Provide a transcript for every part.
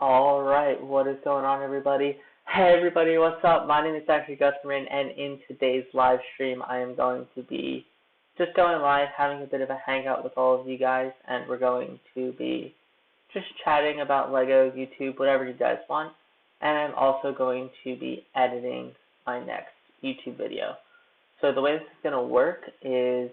Alright, what is going on, everybody? Hey everybody, what's up? My name is Zachary Gutherman, and in today's live stream I am going to be just going live, having a bit of a hangout with all of you guys, and we're going to be just chatting about LEGO, YouTube, whatever you guys want. And I'm also going to be editing my next YouTube video. So the way this is going to work is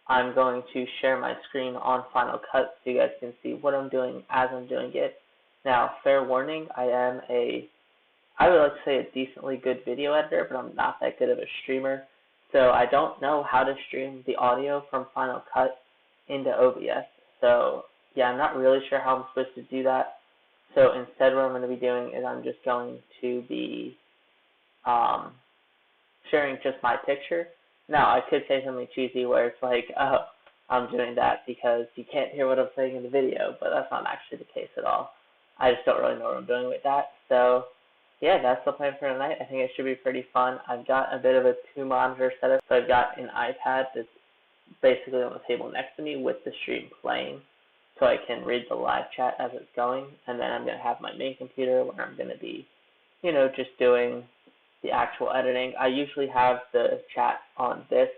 I'm going to share my screen on Final Cut so you guys can see what I'm doing as I'm doing it. Now, fair warning, I would like to say a decently good video editor, but I'm not that good of a streamer. So I don't know how to stream the audio from Final Cut into OBS. So yeah, I'm not really sure how I'm supposed to do that. So instead what I'm going to be doing is I'm just going to be sharing just my picture. Now, I could say something cheesy where it's like, oh, I'm doing that because you can't hear what I'm saying in the video, but that's not actually the case at all. I just don't really know what I'm doing with that. So yeah, that's the plan for tonight. I think it should be pretty fun. I've got a bit of a two-monitor setup. So I've got an iPad that's basically on the table next to me with the stream playing, so I can read the live chat as it's going. And then I'm going to have my main computer where I'm going to be, just doing the actual editing. I usually have the chat on this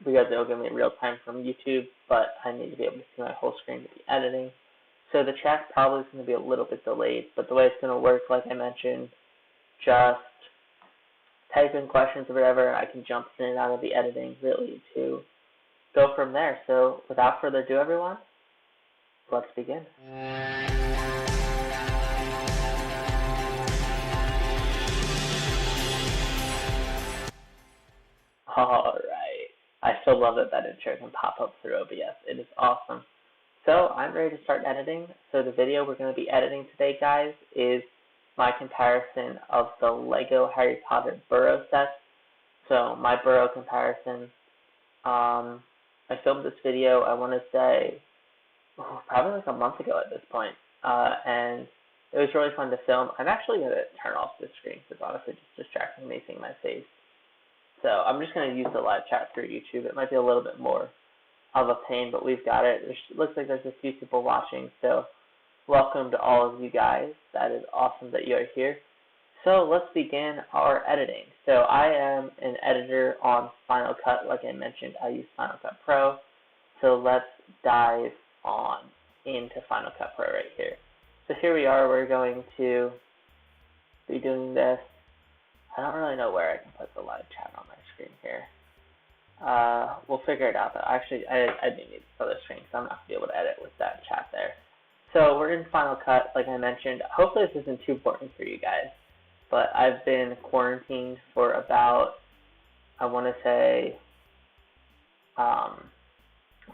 because it'll give me real time from YouTube, but I need to be able to see my whole screen to be editing. So the chat's probably going to be a little bit delayed, but the way it's going to work, like I mentioned, just type in questions or whatever, and I can jump in and out of the editing really to go from there. So without further ado, everyone, let's begin. Alright, I still love that intro can pop up through OBS. It is awesome. So I'm ready to start editing. So the video we're going to be editing today, guys, is my comparison of the LEGO Harry Potter Burrow sets. So my Burrow comparison, I filmed this video, I want to say, probably like a month ago at this point. And it was really fun to film. I'm actually going to turn off the screen because honestly it's just distracting me seeing my face. So I'm just going to use the live chat through YouTube. It might be a little bit more of a pain, but we've got it. It looks like there's a few people watching, so welcome to all of you guys. That is awesome that you are here. So let's begin our editing. So I am an editor on Final Cut. Like I mentioned, I use Final Cut Pro. So let's dive on into Final Cut Pro right here. So here we are. We're going to be doing this. I don't really know where I can put the live chat on my screen here. We'll figure it out, but actually I do need this other screen, so I'm not going to be able to edit with that chat there. So we're in Final Cut, like I mentioned. Hopefully this isn't too boring for you guys, but I've been quarantined for about, I want to say, a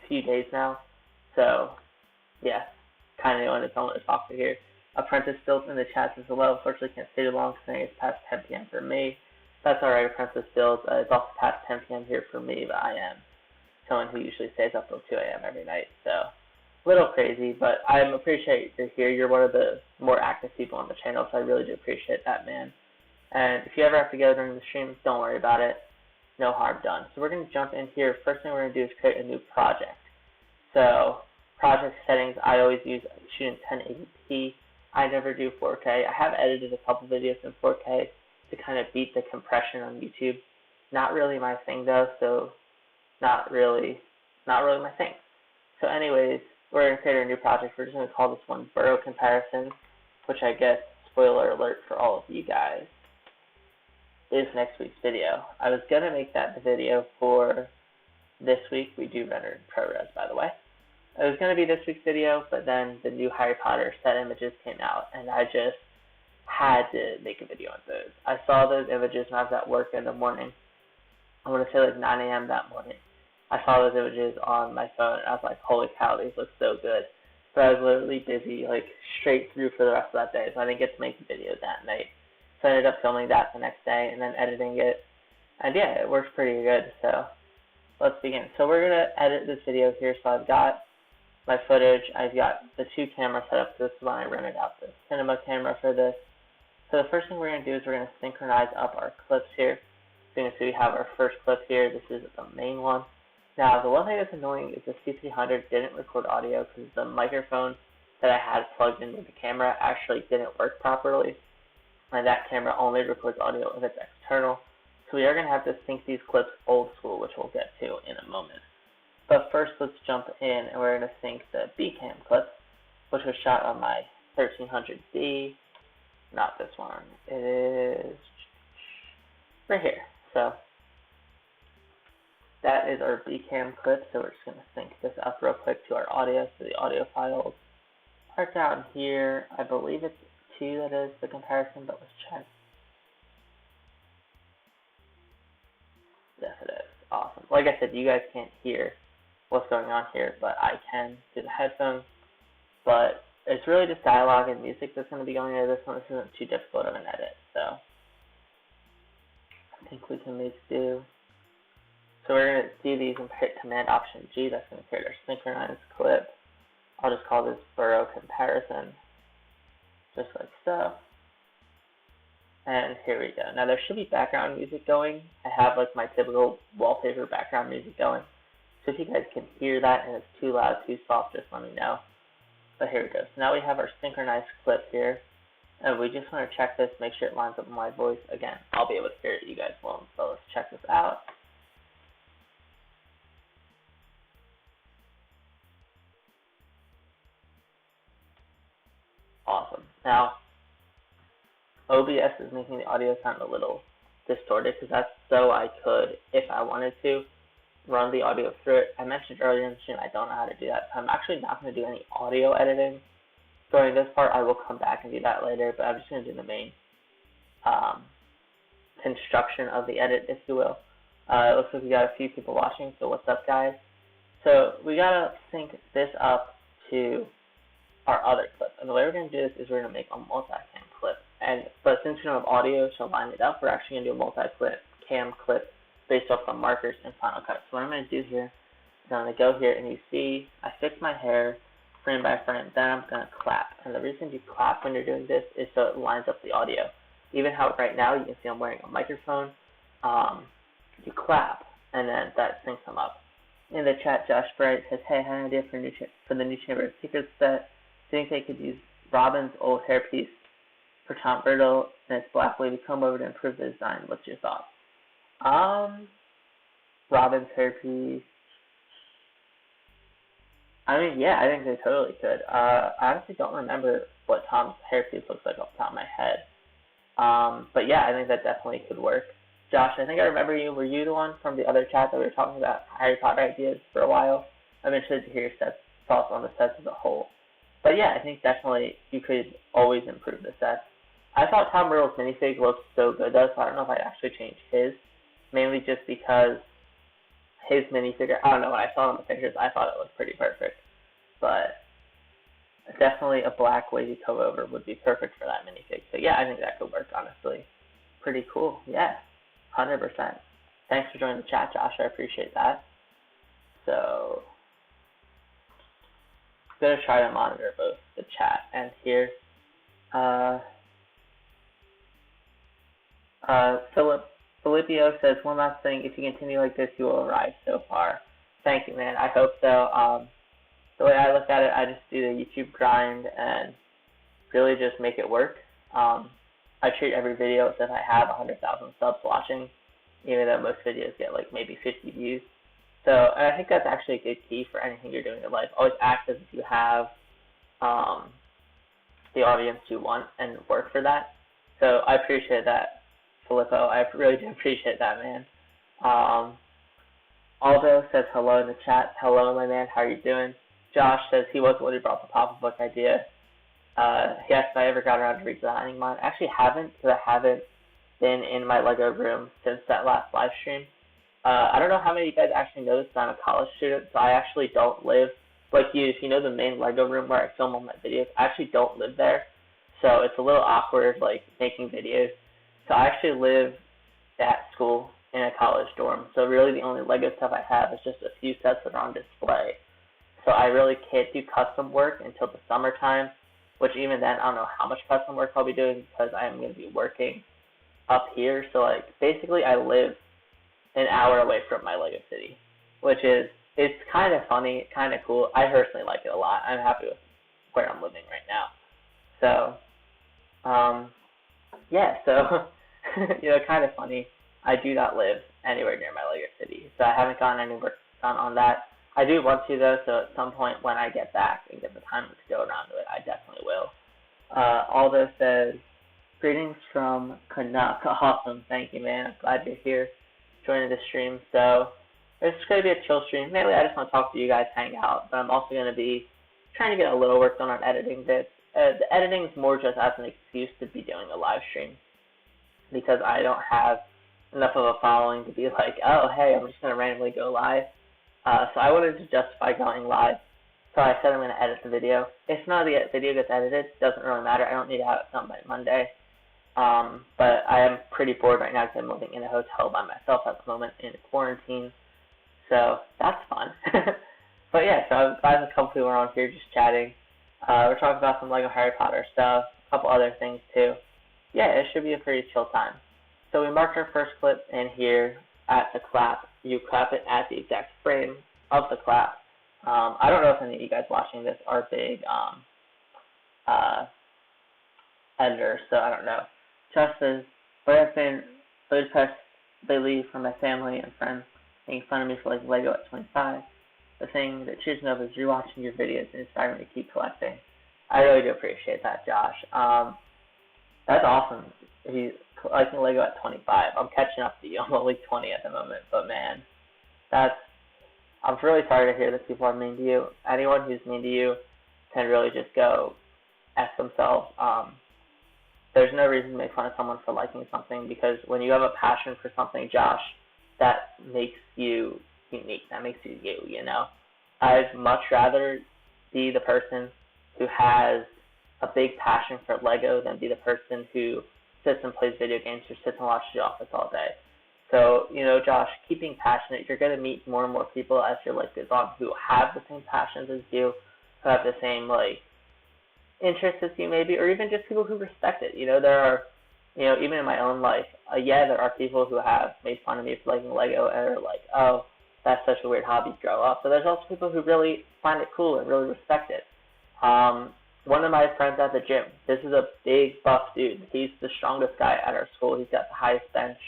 few days now. So yeah, kind of on its own to talk to here. Apprentice Built in the chat says hello. Unfortunately can't stay too long because it's past 10 p.m. for me. That's alright, Apprentice Build. It's also past 10 p.m. here for me, but I am someone who usually stays up till 2 a.m. every night, so a little crazy, but I appreciate you're here. You're one of the more active people on the channel, so I really do appreciate that, man. And if you ever have to go during the stream, don't worry about it. No harm done. So we're going to jump in here. First thing we're going to do is create a new project. So project settings, I always use shoot in 1080p. I never do 4K. I have edited a couple videos in 4K to kind of beat the compression on YouTube. Not really my thing though, so not really my thing. So anyways, we're going to create a new project. We're just going to call this one Burrow Comparison, which I guess, spoiler alert for all of you guys, is next week's video. I was going to make that the video for this week. We do render in ProRes, by the way. It was going to be this week's video, but then the new Harry Potter set images came out, and I just had to make a video on those. I saw those images when I was at work in the morning. I want to say like 9 a.m. that morning. I saw those images on my phone, and I was like, holy cow, these look so good. But I was literally busy, like, straight through for the rest of that day, so I didn't get to make the video that night. So I ended up filming that the next day and then editing it. And yeah, it works pretty good, so let's begin. So we're going to edit this video here. So I've got my footage. I've got the two cameras set up. This is when I rented out the cinema camera for this. So the first thing we're going to do is we're going to synchronize up our clips here. So you can see we have our first clip here. This is the main one. Now, the one thing that's annoying is the C300 didn't record audio because the microphone that I had plugged into the camera actually didn't work properly, and that camera only records audio if it's external. So we are going to have to sync these clips old school, which we'll get to in a moment. But first, let's jump in, and we're going to sync the B-cam clip, which was shot on my 1300D. Not this one. It is right here. So that is our B-cam clip. So we're just going to sync this up real quick to our audio. So the audio files are down here. I believe it's 2 that is the comparison, but let's check. Yes, it is. Awesome. Like I said, you guys can't hear what's going on here, but I can through the headphones. But it's really just dialogue and music that's going to be going into this one. This isn't too difficult of an edit, so I think we can make do. So we're going to do these and hit Command-Option-G. That's going to create our synchronized clip. I'll just call this borough comparison, just like so. And here we go. Now there should be background music going. I have like my typical wallpaper background music going. So if you guys can hear that and it's too loud, too soft, just let me know. But here we go. So now we have our synchronized clip here. And we just want to check this, make sure it lines up with my voice. Again, I'll be able to hear it, you guys won't. So let's check this out. Awesome. Now, OBS is making the audio sound a little distorted because that's so I could, if I wanted to, run the audio through it. I mentioned earlier in the stream I don't know how to do that, so I'm actually not going to do any audio editing during this part. I will come back and do that later, but I'm just going to do the main construction of the edit, if you will. It looks like we got a few people watching, so what's up, guys? So we got to sync this up to our other clip, and the way we're going to do this is we're going to make a multi-cam clip. But since we don't have audio to line it up, we're actually going to do a multi-cam clip based off the markers in Final Cut. So what I'm going to do here is I'm going to go here and you see I fix my hair frame by frame, then I'm going to clap. And the reason you clap when you're doing this is so it lines up the audio. Even how right now you can see I'm wearing a microphone, you clap and then that syncs them up. In the chat, Josh Bright says, hey, I had an idea for the new Chamber of Secrets set. Do you think they could use Robin's old hairpiece for Tom Riddle and its black wavy comb over to improve the design? What's your thoughts? Robin's hairpiece. I mean, yeah, I think they totally could. I honestly don't remember what Tom's hairpiece looks like off the top of my head. But yeah, I think that definitely could work. Josh, I think I remember you. Were you the one from the other chat that we were talking about Harry Potter ideas for a while? I'm interested to hear your thoughts on the sets as a whole. But yeah, I think definitely you could always improve the sets. I thought Tom Riddle's minifig looked so good though, so I don't know if I'd actually change his. Mainly just because his minifigure, I don't know, when I saw it in the pictures, I thought it looked pretty perfect. But definitely a black wavy comb over would be perfect for that minifig. So yeah, I think that could work, honestly. Pretty cool. Yeah, 100%. Thanks for joining the chat, Josh. I appreciate that. So I'm going to try to monitor both the chat and here. Filipio says, one last thing, if you continue like this, you will arrive so far. Thank you, man. I hope so. The way I look at it, I just do the YouTube grind and really just make it work. I treat every video as if I have 100,000 subs watching, even though most videos get like maybe 50 views. So, and I think that's actually a good key for anything you're doing in life. Always act as if you have the audience you want and work for that. So I appreciate that, Filippo. I really do appreciate that, man. Aldo says hello in the chat. Hello, my man. How are you doing? Josh says he was the one who brought the pop-up book idea. He asked if I ever got around to redesigning mine. I actually haven't, because I haven't been in my Lego room since that last live stream. I don't know how many of you guys actually know this, but I'm a college student, so I actually don't live, like you, if you know the main Lego room where I film all my videos, I actually don't live there. So it's a little awkward, like, making videos. So I actually live at school in a college dorm. So really the only Lego stuff I have is just a few sets that are on display. So I really can't do custom work until the summertime, which even then, I don't know how much custom work I'll be doing because I am going to be working up here. So, like, basically I live an hour away from my Lego city, which is, it's kind of funny, kind of cool. I personally like it a lot. I'm happy with where I'm living right now. So, yeah, so, kind of funny. I do not live anywhere near my Lego city, so I haven't gotten any work done on that. I do want to, though, so at some point when I get back and get the time to go around to it, I definitely will. Aldo says, greetings from Canuck. Awesome, thank you, man. I'm glad you're here joining the stream. So, it's going to be a chill stream. Mainly, I just want to talk to you guys, hang out, but I'm also going to be trying to get a little work done on editing bits. The editing is more just as an excuse to be doing a live stream, because I don't have enough of a following to be like, oh, hey, I'm just going to randomly go live. So I wanted to justify going live. So I said I'm going to edit the video. If none of the video gets edited, it doesn't really matter. I don't need to have it done by Monday. But I am pretty bored right now because I'm living in a hotel by myself at the moment in quarantine. So that's fun. But yeah, so I'm glad a couple people are on here just chatting. We're talking about some Lego Harry Potter stuff, a couple other things too. Yeah, it should be a pretty chill time. So we marked our first clip in here at the clap. You clap it at the exact frame of the clap. I don't know if any of you guys watching this are big editors, so I don't know. Just says, but I've been really pressed lately from my family and friends making fun of me for like Lego at 25. The thing that cheers me up is rewatching your videos and inspiring me to keep collecting. I really do appreciate that, Josh. That's awesome. He's collecting Lego at 25. I'm catching up to you. I'm only 20 at the moment, but man, I'm really sorry to hear that people are mean to you. Anyone who's mean to you can really just go F themselves. There's no reason to make fun of someone for liking something, because when you have a passion for something, Josh, that makes you unique. That makes you you, you know? I'd much rather be the person who has a big passion for Lego than be the person who sits and plays video games or sits and watches The Office all day. So, Josh, keep being passionate. You're going to meet more and more people as your life goes on who have the same passions as you, who have the same, interests as you maybe, or even just people who respect it. There are, even in my own life, there are people who have made fun of me for liking Lego and are like, oh, that's such a weird hobby, grow up. But there's also people who really find it cool and really respect it. One of my friends at the gym, this is a big, buff dude. He's the strongest guy at our school. He's got the highest bench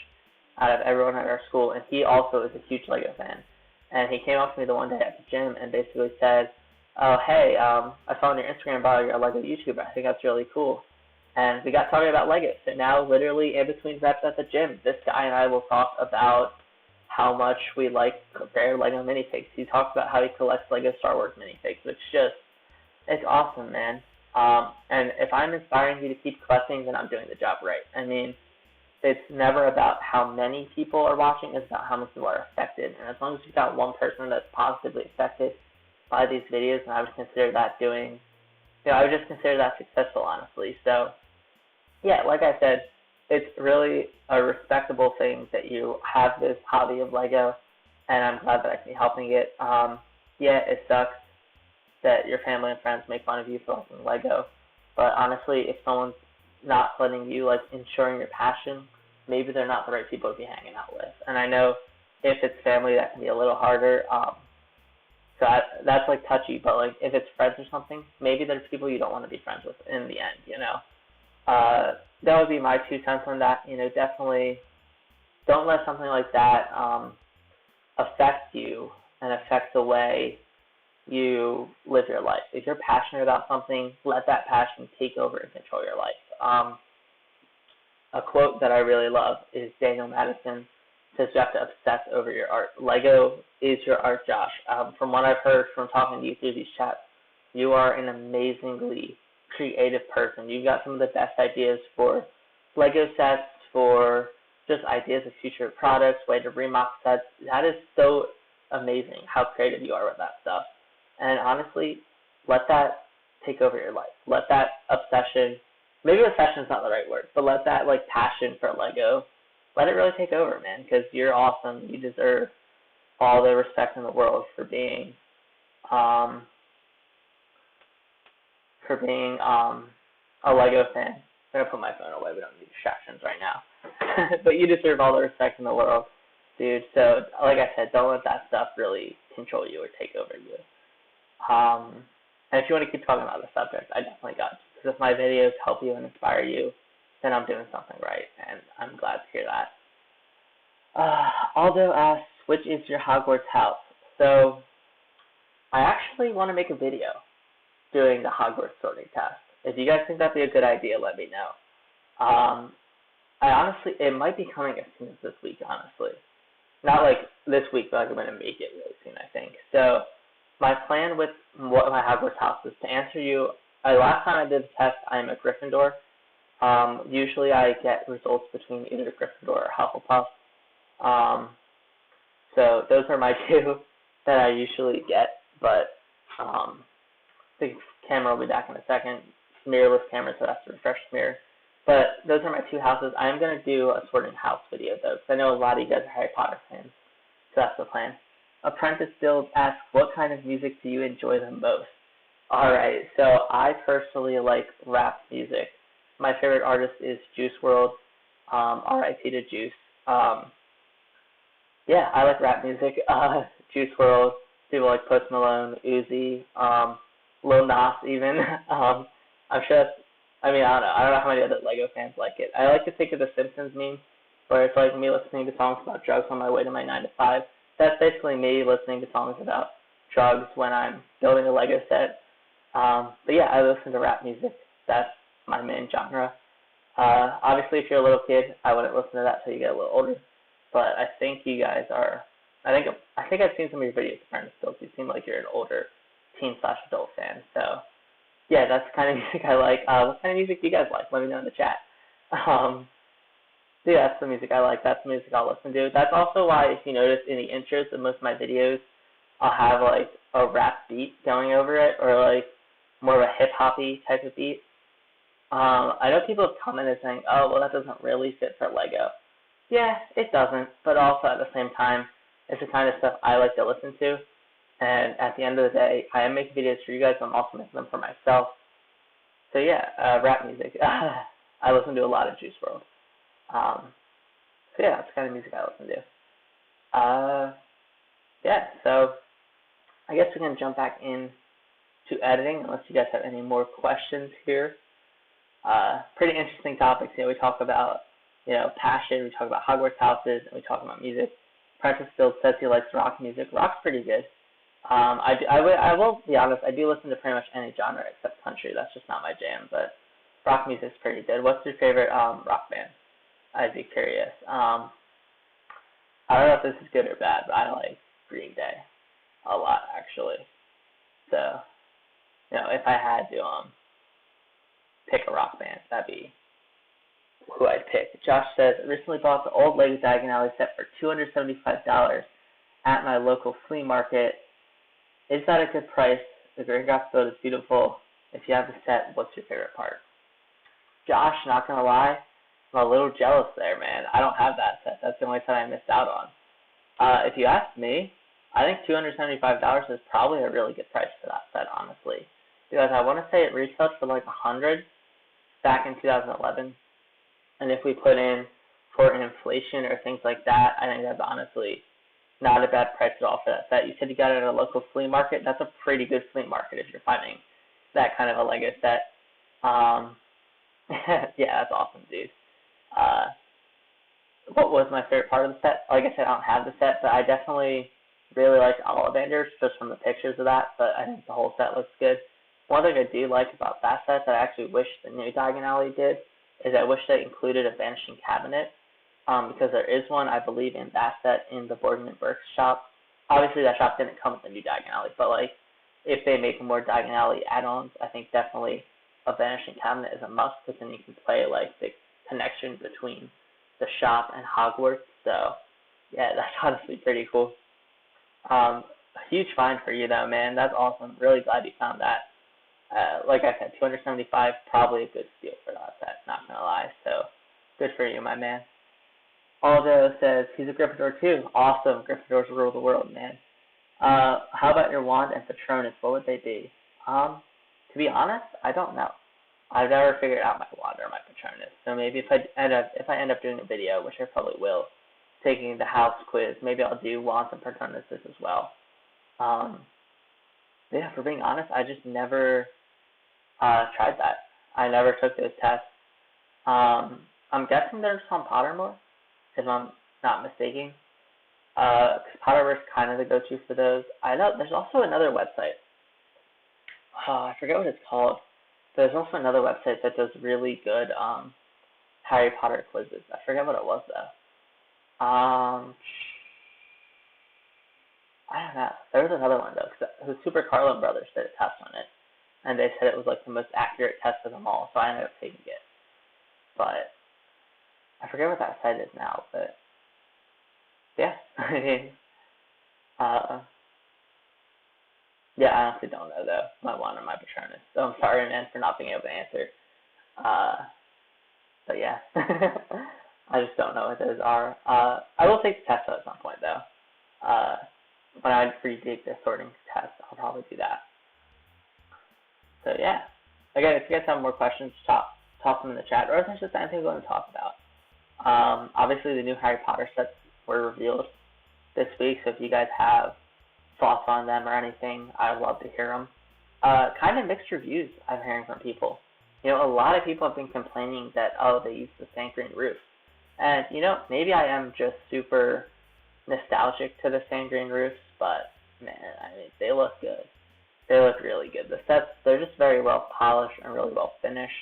out of everyone at our school, and he also is a huge Lego fan. And he came up to me the one day at the gym and basically said, oh, hey, I saw on your Instagram bio you're a Lego YouTuber. I think that's really cool. And we got talking about Lego. So now, literally, in between reps at the gym, this guy and I will talk about how much we like their Lego minifigs. He talks about how he collects Lego Star Wars minifigs, which it's awesome, man. And if I'm inspiring you to keep collecting, then I'm doing the job right. I mean, it's never about how many people are watching, it's about how many people are affected. And as long as you've got one person that's positively affected by these videos, then I would consider that I would just consider that successful, honestly. So, yeah, like I said, it's really a respectable thing that you have this hobby of Lego, and I'm glad that I can be helping it. It sucks that your family and friends make fun of you for liking Lego, but honestly, if someone's not letting you, ensuring your passion, maybe they're not the right people to be hanging out with. And I know if it's family, that can be a little harder. So that's, touchy, but, if it's friends or something, maybe there's people you don't want to be friends with in the end, That would be my 2 cents on that. Definitely don't let something like that affect you and affect the way you live your life. If you're passionate about something, let that passion take over and control your life. A quote that I really love is Daniel Madison says you have to obsess over your art. Lego is your art, Josh. From what I've heard from talking to you through these chats, you are an amazingly creative person. You've got some of the best ideas for Lego sets, for just ideas of future products, way to remodel sets. That is so amazing how creative you are with that stuff. And honestly, let that take over your life. Let that obsession, maybe obsession is not the right word, but let that passion for Lego, let it really take over, man, because you're awesome. You deserve all the respect in the world for being a Lego fan. I'm going to put my phone away. We don't need distractions right now. But you deserve all the respect in the world, dude. So, like I said, don't let that stuff really control you or take over you. And if you want to keep talking about the subject, I definitely got you. Because if my videos help you and inspire you, then I'm doing something right, and I'm glad to hear that. Aldo asks, which is your Hogwarts house? So, I actually want to make a video doing the Hogwarts sorting test. If you guys think that'd be a good idea, let me know. I honestly, it might be coming as soon as this week, honestly. Not like this week, but like I'm going to make it really soon, I think. So, my plan with what my Hogwarts house is to answer you. Last time I did the test, I'm a Gryffindor. Usually I get results between either Gryffindor or Hufflepuff. So those are my two that I usually get, but the camera will be back in a second. Mirrorless camera, so that's to refresh the mirror. But those are my two houses. I am going to do a sorting house video, though, because I know a lot of you guys are Harry Potter fans, so that's the plan. Apprentice Build asks, what kind of music do you enjoy the most? Alright, so I personally like rap music. My favorite artist is Juice WRLD, R.I.P. to Juice. Yeah, I like rap music. Juice WRLD, people like Post Malone, Uzi, Lil Nas even. I'm sure that's, I don't know how many other Lego fans like it. I like to think of the Simpsons meme, where it's like me listening to songs about drugs on my way to my 9 to 5. That's basically me listening to songs about drugs when I'm building a Lego set. But yeah, I listen to rap music. That's my main genre. Obviously, if you're a little kid, I wouldn't listen to that till you get a little older. But I think you guys are. I think I've seen some of your videos, Apprentice Builds. You seem like you're an older teen/adult fan. So yeah, that's the kind of music I like. What kind of music do you guys like? Let me know in the chat. So yeah, that's the music I like. That's the music I'll listen to. That's also why, if you notice in the intros of most of my videos, I'll have like a rap beat going over it, or like more of a hip-hoppy type of beat. I know people have commented saying, oh, well, that doesn't really fit for Lego. Yeah, it doesn't, but also at the same time, it's the kind of stuff I like to listen to. And at the end of the day, I am making videos for you guys, but I'm also making them for myself. So yeah, rap music. I listen to a lot of Juice WRLD. So yeah, that's the kind of music I listen to. Yeah, so I guess we can jump back in to editing, unless you guys have any more questions here. Pretty interesting topics. We talk about, passion, we talk about Hogwarts houses, and we talk about music. Apprentice Build says he likes rock music. Rock's pretty good. I will be honest, I do listen to pretty much any genre except country. That's just not my jam, but rock music's pretty good. What's your favorite rock band? I'd be curious. I don't know if this is good or bad, but I like Green Day a lot, actually. So, if I had to pick a rock band, that'd be who I'd pick. Josh says, I recently bought the old Lego Diagon Alley set for $275 at my local flea market. Is that a good price? The Gringotts build is beautiful. If you have the set, what's your favorite part? Josh, not gonna lie, I'm a little jealous there, man. I don't have that set. That's the only set I missed out on. If you ask me, I think $275 is probably a really good price for that set, honestly. Because I want to say it retailed for like $100 back in 2011. And if we put in for inflation or things like that, I think that's honestly not a bad price at all for that set. You said you got it at a local flea market. That's a pretty good flea market if you're finding that kind of a Lego set. Yeah, that's awesome, dude. What was my favorite part of the set? Like I said, I don't have the set, but I definitely really like Ollivanders just from the pictures of that, but I think the whole set looks good. One thing I do like about that set that I actually wish the new Diagon Alley did is I wish they included a vanishing cabinet, because there is one, I believe, in that set in the Borden and Burke's shop. Obviously, that shop didn't come with the new Diagon Alley, but like if they make more Diagon Alley add-ons, I think definitely a vanishing cabinet is a must, because then you can play like the connection between the shop and Hogwarts. So yeah, that's honestly pretty cool. A huge find for you though, man. That's awesome. Really glad you found that. Like I said, $275, probably a good steal for that set, not gonna lie. So good for you, my man. Aldo says he's a Gryffindor too. Awesome. Gryffindors rule the world, man. How about your wand and Patronus? What would they be? To be honest, I don't know. I've never figured out my wand or my Patronus. So maybe if I end up doing a video, which I probably will, taking the house quiz, maybe I'll do wands and Patronuses as well. But yeah, for being honest, I just never tried that. I never took those tests. I'm guessing they're just on Pottermore, if I'm not mistaken. Because Pottermore is kind of the go-to for those. I know there's also another website. I forget what it's called. There's also another website that does really good Harry Potter quizzes. I forget what it was though. I don't know. There was another one though, because the Super Carlin Brothers did a test on it, and they said it was like the most accurate test of them all. So I ended up taking it, but I forget what that site is now. But yeah, I mean, yeah, I honestly don't know though. My one or my Patronus. So I'm sorry, man, for not being able to answer. But yeah, I just don't know what those are. I will take the test at some point though. When I retake the sorting test, I'll probably do that. So yeah, again, if you guys have more questions, toss them in the chat, or if there's just anything you want to talk about. Obviously, the new Harry Potter sets were revealed this week, so if you guys have thoughts on them or anything, I'd love to hear them. Kind of mixed reviews I'm hearing from people. You know, a lot of people have been complaining that, oh, they use the sand green roof. And, you know, maybe I am just super nostalgic to the sand green roofs, but, man, I mean, they look good. They look really good. The sets, they're just very well polished and really well finished.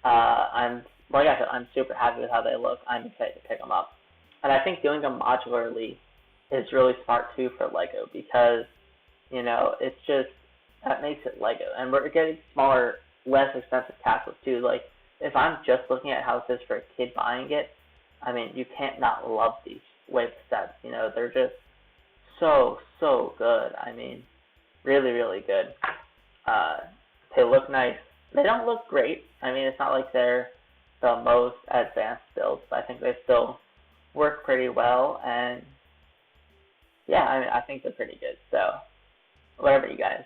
Like I said, I'm super happy with how they look. I'm excited to pick them up. And I think doing them modularly is really smart, too, for LEGO because, you know, it's just, that makes it LEGO. And we're getting smaller, less expensive castles, too. Like, if I'm just looking at houses for a kid buying it, I mean, you can't not love these wave sets. You know, they're just so good. I mean, really, really good. They look nice. They don't look great. I mean, it's not like they're the most advanced builds, but I think they still work pretty well. And yeah, I mean, I think they're pretty good. So whatever you guys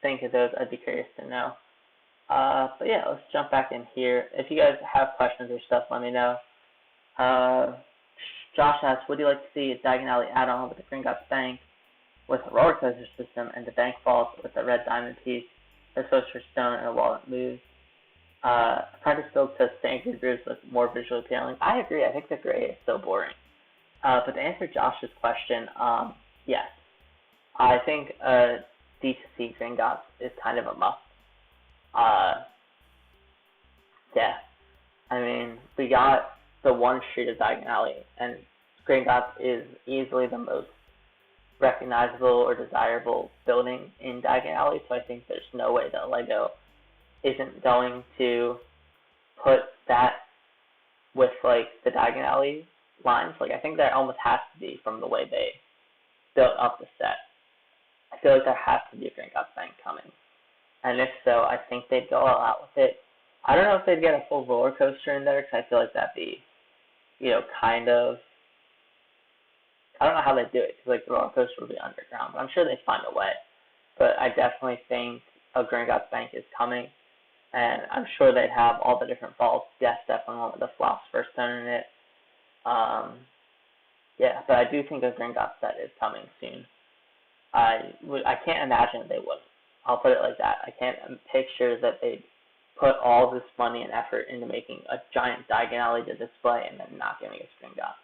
think of those, I'd be curious to know. But yeah, let's jump back in here. If you guys have questions or stuff, let me know. Josh asks, would you like to see a Diagon Alley add-on with the Gringotts Bank with a roller coaster system and the bank vault with the red diamond piece that's supposed for stone and a wall that moves? Apprentice Build says standard roofs look more visually appealing. I agree. I think they're great. It's so boring. But to answer Josh's question, yes. I think D2C Gringotts is kind of a must. Yeah. I mean, we got the one street of Diagon Alley, and Gringotts is easily the most recognizable or desirable building in Diagon Alley, so I think there's no way that LEGO isn't going to put that with, like, the Diagon Alley lines. Like, I think that almost has to be from the way they built up the set. I feel like there has to be a Gringotts Bank coming. And if so, I think they'd go all out with it. I don't know if they'd get a full roller coaster in there, because I feel like that'd be, you know, kind of, I don't know how they'd do it, because, like, the roller coaster would be underground, but I'm sure they'd find a way. But I definitely think a Gringotts Bank is coming, and I'm sure they'd have all the different vaults. Yes, definitely one with the Philosopher's Stone in it. Yeah, but I do think a Gringotts set is coming soon. I can't imagine they wouldn't. I'll put it like that. I can't picture that they'd put all this money and effort into making a giant Diagon Alley to display and then not giving us Gringotts.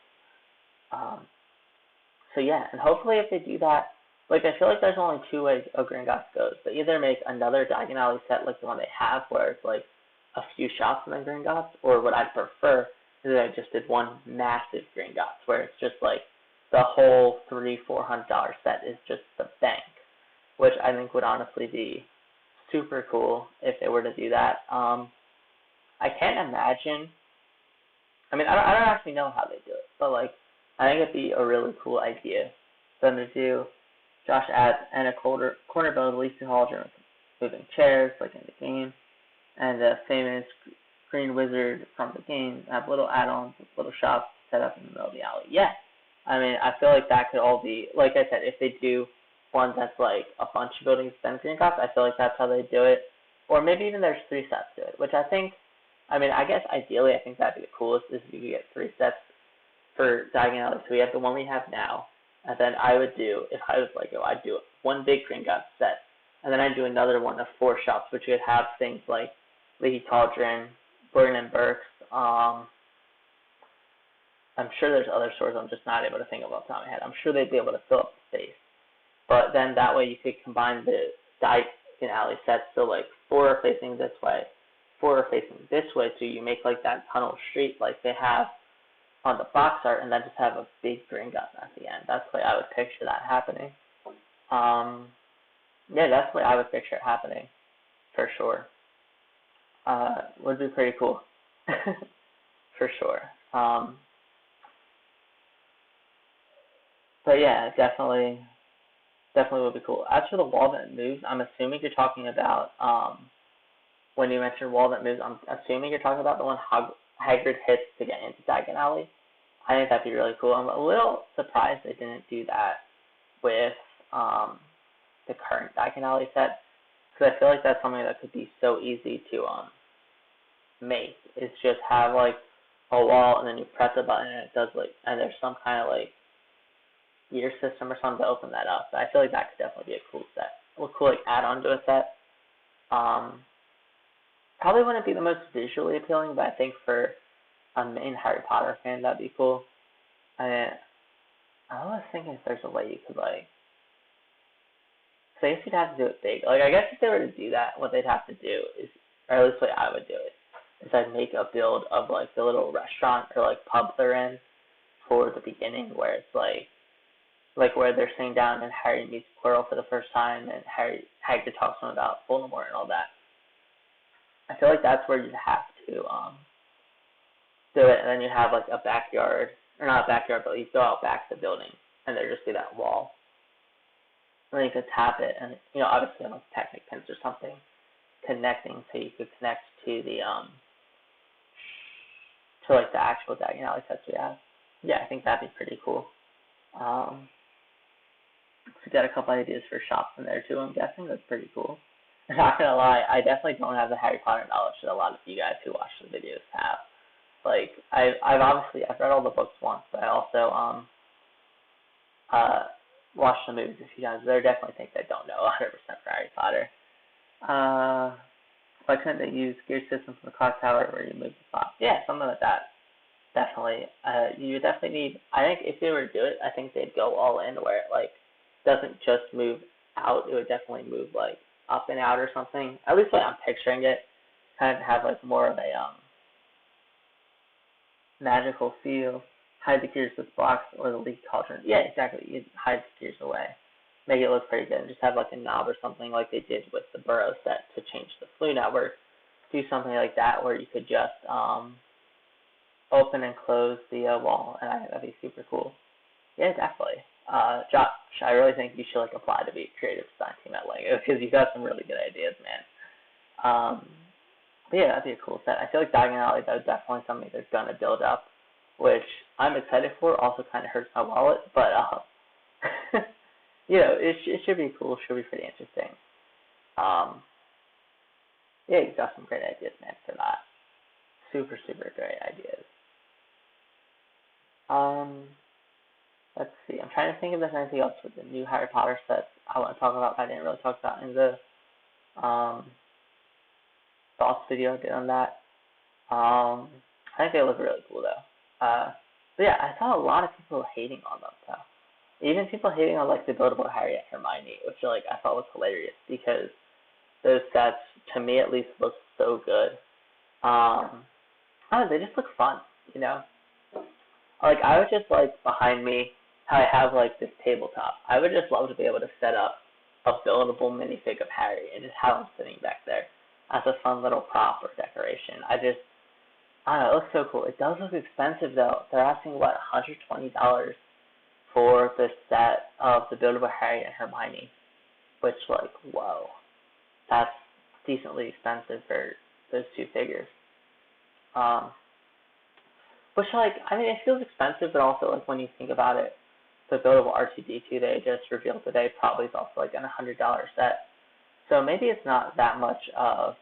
So yeah, and hopefully if they do that, like, I feel like there's only two ways a Gringotts goes. They either make another Diagon Alley set like the one they have, where it's like a few shots in the Gringotts, or what I'd prefer is that I just did one massive Gringotts, where it's just like the whole $300-400 set is just the bank, which I think would honestly be super cool if they were to do that. I can't imagine. I mean, I don't actually know how they do it, but, like, I think it'd be a really cool idea for them to do. Josh adds, and a corner build Leafy Hall with moving chairs, like in the game, and the famous Green Wizard from the game have little add-ons, little shops set up in the middle of the alley. Yeah, I mean, I feel like that could all be, like I said, if they do one that's like a bunch of buildings then Gringotts, I feel like that's how they do it. Or maybe even there's 3 sets to it, which I think, I mean, I guess ideally I think that'd be the coolest is if you could get 3 sets for Diagon Alley. So we have the one we have now, and then I would do, if I was LEGO, I'd do one big Gringotts set, And then I do another one of 4 shops, which would have things like Leaky Cauldron, Burton & Burke's. I'm sure there's other stores I'm just not able to think of off the top of my head. I'm sure they'd be able to fill up the space. But then that way you could combine the Diagon Alley sets, so like 4 are facing this way, 4 are facing this way, so you make like that tunnel street like they have on the box art, and then just have a big green gun at the end. That's the way I would picture that happening. Yeah, that's the way I would picture it happening, for sure. Would be pretty cool, for sure. But yeah, definitely would be cool. As for the wall that moves, I'm assuming you're talking about, when you mentioned wall that moves, I'm assuming you're talking about the one Hagrid hits to get into Diagon Alley. I think that'd be really cool. I'm a little surprised they didn't do that with the current Diagon Alley set, because I feel like that's something that could be so easy to make. It's just have like a wall, and then you press a button, and it does like, and there's some kind of like gear system or something to open that up. But I feel like that could definitely be a cool set, a cool like add-on to a set. Probably wouldn't be the most visually appealing, but I think for a main Harry Potter fan, that'd be cool. I was thinking if there's a way you could like, so I guess you'd have to do it big. Like, I guess if they were to do that, what they'd have to do is, or at least the way I would do it, is I'd make a build of like the little restaurant or like pub they're in for the beginning, where it's like where they're sitting down and Harry meets Quirrell for the first time, and Hagrid talks to him about Voldemort and all that. I feel like that's where you'd have to do it, and then you have like a backyard, or not a backyard, but you go out back to the building, and there just be that wall. And then you could tap it, and you know, obviously have like Technic pins or something connecting, so you could connect to the to like the actual Diagon Alley sets we have. Yeah, I think that'd be pretty cool. We got a couple ideas for shops in there too, I'm guessing. That's pretty cool. I'm not gonna lie, I definitely don't have the Harry Potter knowledge that a lot of you guys who watch the videos have. Like, I've read all the books once, but I also watched the movies a few times. There are definitely things I don't know 100% for Harry Potter. Why couldn't they use gear systems from the clock tower where you move the clock? Yeah, something like that. Definitely. You would definitely need, I think if they were to do it, I think they'd go all in where it like doesn't just move out, it would definitely move like up and out or something. At least like I'm picturing it. Kind of have like more of a magical feel. Hide the gears with blocks or the Leaky Cauldron. Yeah, exactly. You hide the gears away. Make it look pretty good. And just have like a knob or something like they did with the Burrow set to change the Flu network. Do something like that where you could just open and close the wall, and I think that'd be super cool. Yeah, definitely. Josh, I really think you should like apply to be a creative design team at LEGO, because you got some really good ideas, man. But yeah, that'd be a cool set. I feel like Diagon Alley, that was definitely something they're gonna build up, which I'm excited for. Also, kind of hurts my wallet, but you know, it should be cool. Should be pretty interesting. Yeah, you got some great ideas, man, for that. Super, super great ideas. Let's see. I'm trying to think if there's anything else with the new Harry Potter sets I want to talk about. I didn't really talk about in the thoughts video I did on that. I think they look really cool though. But yeah, I saw a lot of people hating on them though. Even people hating on like the buildable Harry and Hermione, which like I thought was hilarious because those sets, to me at least, look so good. I don't know, they just look fun, you know. Like I would just like behind me how I have like this tabletop. I would just love to be able to set up a buildable minifig of Harry and just have him sitting back there as a fun little prop or decoration. I don't know, it looks so cool. It does look expensive though. They're asking what, $120 for the set of the buildable Harry and Hermione, which like, whoa, that's decently expensive for those two figures. Which like, I mean, it feels expensive, but also like when you think about it, the buildable R2-D2 they just revealed today probably is also like a $100 set. So maybe it's not that much of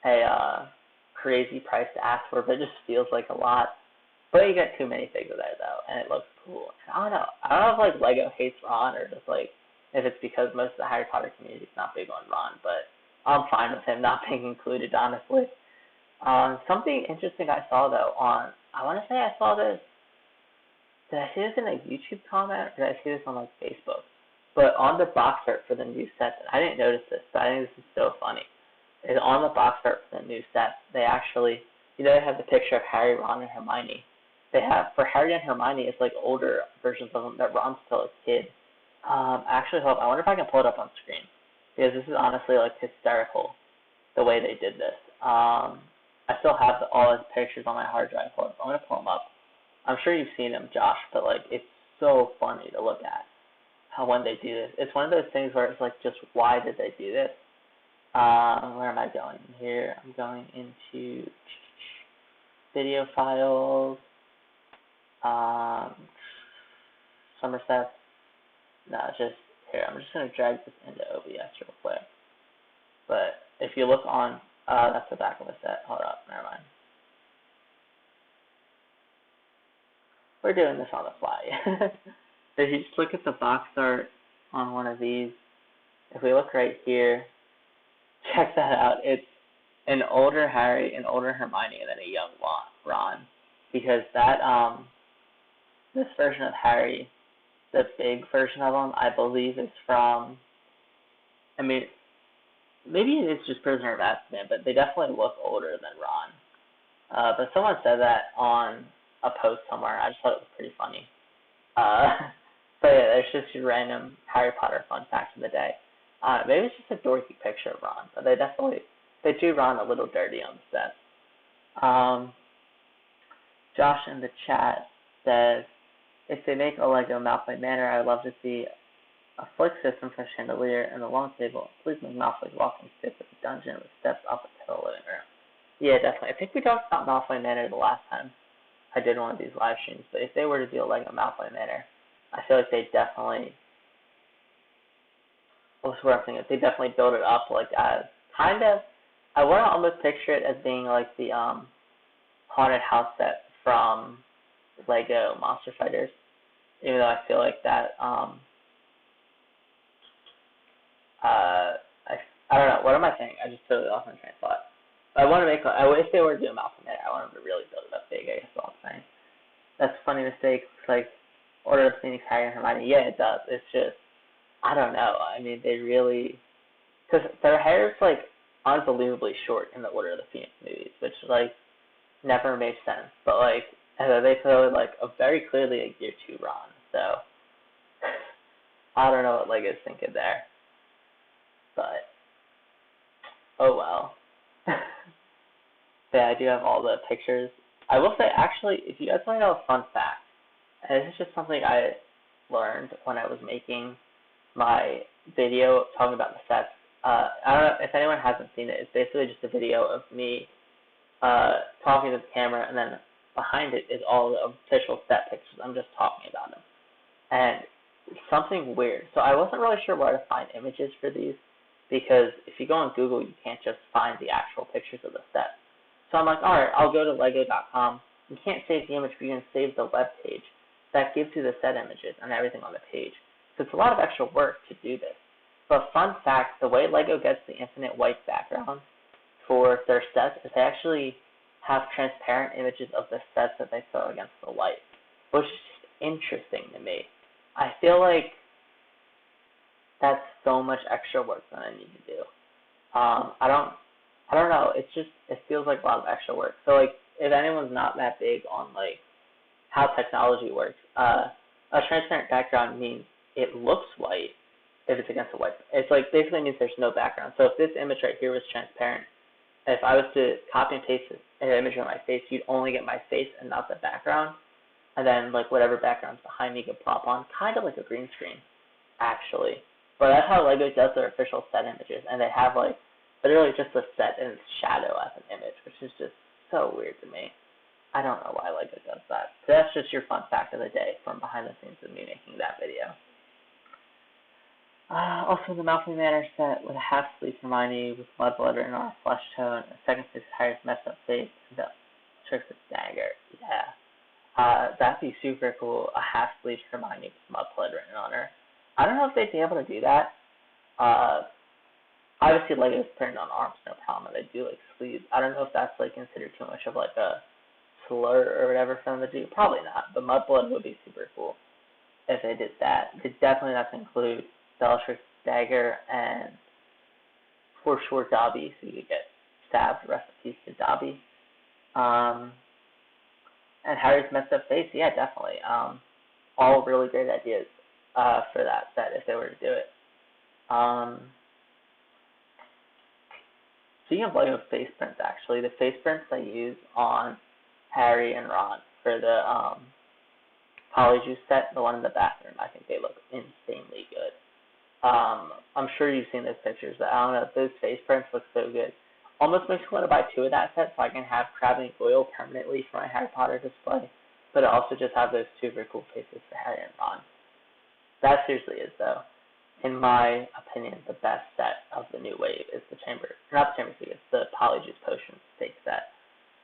a crazy price to ask for, but it just feels like a lot. But you get too many figures there though, and it looks cool. I don't know if like LEGO hates Ron or just like if it's because most of the Harry Potter community is not big on Ron, but I'm fine with him not being included, honestly. Something interesting I saw, though, I want to say I saw this, did I see this in a YouTube comment, or did I see this on, like, Facebook? But on the box art for the new sets, I didn't notice this, but I think this is so funny, is on the box art for the new sets, they actually, they have the picture of Harry, Ron, and Hermione. They have, for Harry and Hermione, it's like older versions of them that Ron's still a kid. Actually, I wonder if I can pull it up on screen, because this is honestly, like, hysterical, the way they did this. I still have all his pictures on my hard drive. I'm going to pull them up. I'm sure you've seen them, Josh, but, like, it's so funny to look at when they do this. It's one of those things where it's like, just why did they do this? Where am I going here? I'm going into video files, Somerset. No, just here. I'm just going to drag this into OBS real quick. But if you look on, that's the back of the set. Hold up, never mind. We're doing this on the fly. So if you just look at the box art on one of these, if we look right here, check that out. It's an older Harry, an older Hermione, and then a young Ron. Because that, this version of Harry, the big version of him, I believe is from, I mean, maybe it's just Prisoner of Azkaban, but they definitely look older than Ron. But someone said that on a post somewhere. I just thought it was pretty funny. So yeah, there's just your random Harry Potter fun facts of the day. Maybe it's just a dorky picture of Ron, but they do Ron a little dirty on the set. Josh in the chat says, if they make a Lego Malfoy Manor, I would love to see a flick system for chandelier and the long table. Please make Malfoy's walking stick with a dungeon with steps up to the living room. Yeah, definitely. I think we talked about Malfoy Manor the last time I did one of these live streams, but if they were to do a Lego Malfoy Manor, I feel like they definitely, they definitely build it up like as kind of, I want to almost picture it as being like the haunted house set from Lego Monster Fighters, even though I feel like that, I don't know, what am I saying? I just totally lost my train of thought. I want to make, if they were to do a Malfoy Manor, I want them to really build it up big, I guess is all I'm saying. That's a funny mistake, like, Order of Phoenix, Harry, and Hermione. Yeah, it does. It's just, I don't know. I mean, they really, because their hair is, like, unbelievably short in the Order of the Phoenix movies, which, like, never made sense. But, like, they clearly, like, very clearly a year 2 Ron. So, I don't know what Lego's thinking there. But, oh well. Yeah, I do have all the pictures. I will say, actually, if you guys want to know a fun fact, and this is just something I learned when I was making my video talking about the sets. I don't know if anyone hasn't seen it. It's basically just a video of me talking to the camera, and then behind it is all the official set pictures. I'm just talking about them. And something weird. So I wasn't really sure where to find images for these, because if you go on Google, you can't just find the actual pictures of the set. So I'm like, all right, I'll go to lego.com. You can't save the image, but you can save the web page. That gives you the set images and everything on the page. So it's a lot of extra work to do this. But fun fact, the way Lego gets the infinite white background for their sets is they actually have transparent images of the sets that they throw against the light, which is just interesting to me. I feel like that's so much extra work that I need to do. I don't know. It feels like a lot of extra work. So, like, if anyone's not that big on, like, how technology works, a transparent background means it looks white if it's against the white. It's, like, basically means there's no background. So if this image right here was transparent, if I was to copy and paste an image of my face, you'd only get my face and not the background. And then, like, whatever background's behind me you could plop on, kind of like a green screen, actually. But that's how Lego does their official set images. And they have, like, literally just a set and its shadow as an image, which is just so weird to me. I don't know why Lego does that. So that's just your fun fact of the day from behind the scenes of me making that video. Also, the Malfoy Manor set with a half-sleeve Hermione with mudblood written on a flesh tone, a second face Harry's messed up face, and the tricks of dagger. Yeah. That'd be super cool, a half-sleeve Hermione with mudblood written on her. I don't know if they'd be able to do that. Obviously, Lego's printed on arms, no problem. They do like sleeves. I don't know if that's like considered too much of like a slur or whatever for them to do. Probably not. But Mudblood would be super cool if they did that. They definitely have to include Bellatrix Dagger and for sure Dobby, so you could get stabbed. Rest in peace to Dobby. And Harry's messed up face. Yeah, definitely. All really great ideas for that set if they were to do it. Speaking of Lego face prints, actually, the face prints they use on Harry and Ron for the Polyjuice set, the one in the bathroom, I think they look insanely good. I'm sure you've seen those pictures, but I don't know, those face prints look so good. Almost makes me want to buy 2 of that set so I can have Crabbe and Goyle permanently for my Harry Potter display, but also just have those 2 very cool faces for Harry and Ron. That seriously is, though, in my opinion, the best set of the new wave is the it's the Polyjuice Potion steak set.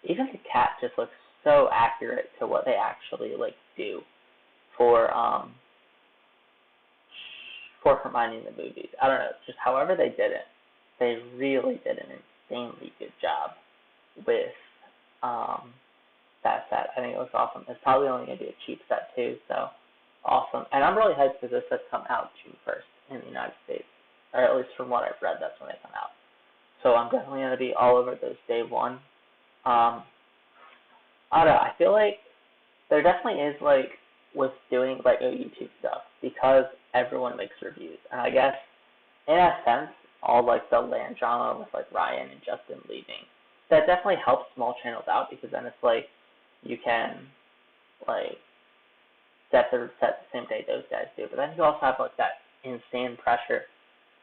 Even the cat just looks so accurate to what they actually like do for Hermione in the movies. I don't know, just however they did it, they really did an insanely good job with that set. I think it looks awesome. It's probably only going to be a cheap set too, so awesome. And I'm really hyped because this set's come out June 1st in the United States, or at least from what I've read, that's when they come out. So I'm definitely going to be all over those day one. I don't know, I feel like there definitely is, like, with doing Lego YouTube stuff, because everyone makes reviews, and I guess, in a sense, all, like, the land drama with, like, Ryan and Justin leaving, that definitely helps small channels out, because then it's, like, you can, like, set the same day those guys do, but then you also have, like, that insane pressure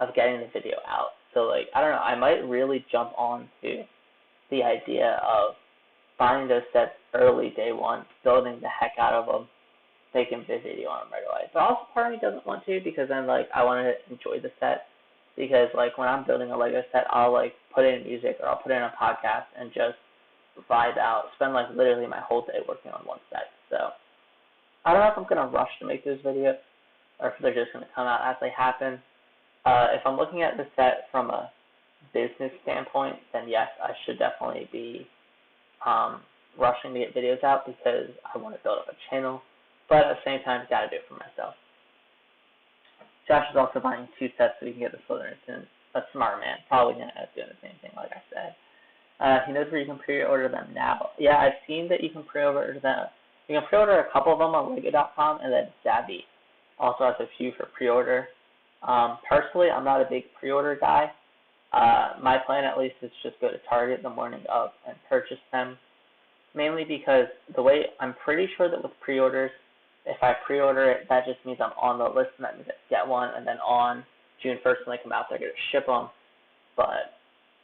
of getting the video out. So, like, I don't know, I might really jump on to the idea of buying those sets early, day one, building the heck out of them, making a video on them right away. But also part of me doesn't want to, because then, like, I want to enjoy the set, because, like, when I'm building a Lego set, I'll, like, put in music, or I'll put in a podcast, and just vibe out, spend, like, literally my whole day working on one set. So, I don't know if I'm going to rush to make those videos, or if they're just going to come out as they happen. If I'm looking at the set from a business standpoint, then yes, I should definitely be rushing to get videos out, because I want to build up a channel, but at the same time, got to do it for myself. Josh is also buying 2 sets so we can get the Slytherin soon. A smart man, probably going to end up doing the same thing, like I said. He knows where you can pre-order them now. Yeah, I've seen that you can pre-order them. You can pre-order a couple of them on Lego.com, and then Savvy also has a few for pre-order. Personally, I'm not a big pre-order guy. My plan, at least, is just go to Target the morning of and purchase them, mainly because the way I'm pretty sure that with pre-orders, if I pre-order it, that just means I'm on the list, and that means I get one, and then on June 1st when they come out, they're going to ship them. But,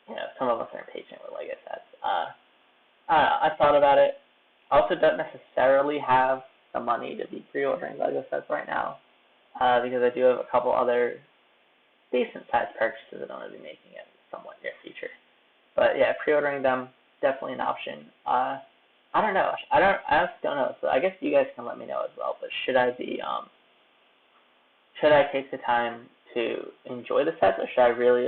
you know, some of us are impatient with Lego sets. I don't know, I've thought about it. I also don't necessarily have the money to be pre-ordering Lego sets right now, because I do have a couple other decent-sized purchases that I'm going to be making in somewhat near future. But yeah, pre-ordering them, definitely an option. I don't know. I honestly don't know. So I guess you guys can let me know as well. But should I take the time to enjoy the sets, or should I really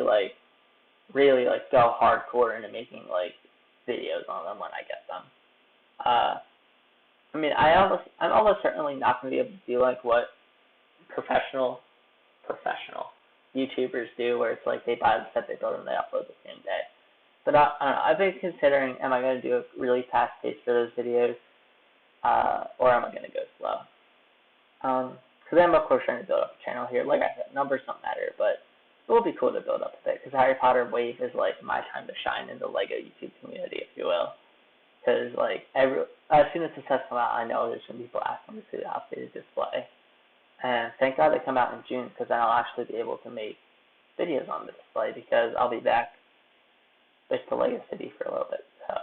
go hardcore into making like videos on them when I get them? I mean, I'm almost certainly not going to be able to do like what professional YouTubers do, where it's like they buy the set, they build them, they upload the same day. But I don't know, I've been considering, am I going to do a really fast pace for those videos, or am I going to go slow? Because I'm, of course, trying to build up a channel here. Like I said, numbers don't matter, but it will be cool to build up a bit, because Harry Potter Wave is, like, my time to shine in the LEGO YouTube community, if you will. Because, like, as soon as the sets come out, I know there's some people asking me to see the updated display. And thank God they come out in June, because then I'll actually be able to make videos on the display, because I'll be back with the LEGO City for a little bit. So,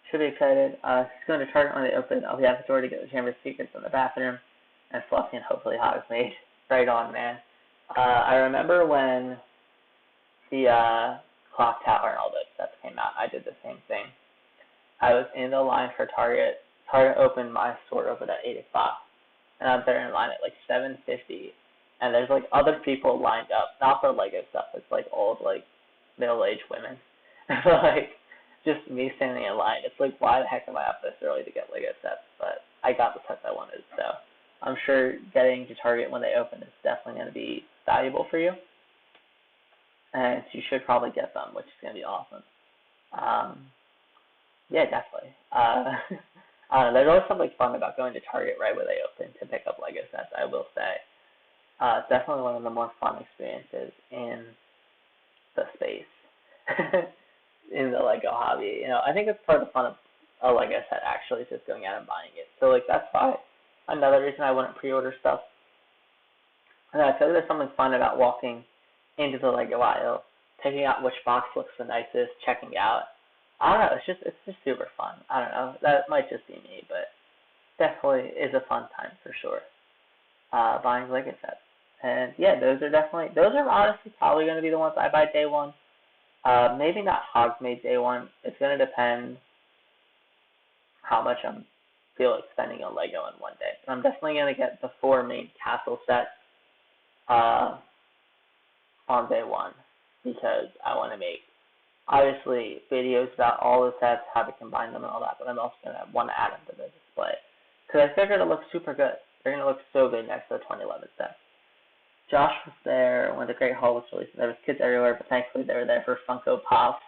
should be excited. Just going to Target when they open. I'll be at the door to get the Chamber of Secrets in the bathroom, and Fluffy and hopefully Hogsmeade. Right on, man. I remember when the Clock Tower and all those sets came out, I did the same thing. I was in the line for Target. Target opened, my store opened at 8 o'clock. and I'm there in line at like 7:50, and there's like other people lined up, not for Lego stuff. It's like old like middle-aged women, like just me standing in line. It's like, why the heck am I up this early to get Lego sets? But I got the sets I wanted, so I'm sure getting to Target when they open is definitely going to be valuable for you, and you should probably get them, which is going to be awesome. Yeah, definitely. I don't know, there's always something fun about going to Target right where they open to pick up Lego sets, I will say. It's definitely one of the more fun experiences in the space, in the Lego hobby. You know, I think it's part of the fun of a Lego set, actually, just going out and buying it. So, like, that's why another reason I wouldn't pre-order stuff. And I feel like there's something fun about walking into the Lego aisle, picking out which box looks the nicest, checking out. I don't know, it's just super fun. I don't know, that might just be me, but definitely is a fun time for sure. Buying Lego sets. And yeah, those are honestly probably going to be the ones I buy day one. Maybe not Hogsmeade day one. It's going to depend how much I'm feel like spending on Lego in one day. But I'm definitely going to get the 4 main castle sets on day one, because I want to make, obviously, videos about all the sets, how to combine them and all that, but I'm also going to want to add them to the display, because I figured it looks super good. They're going to look so good next to the 2011 sets. Josh was there when the Great Hall was released. There was kids everywhere, but thankfully they were there for Funko Pops.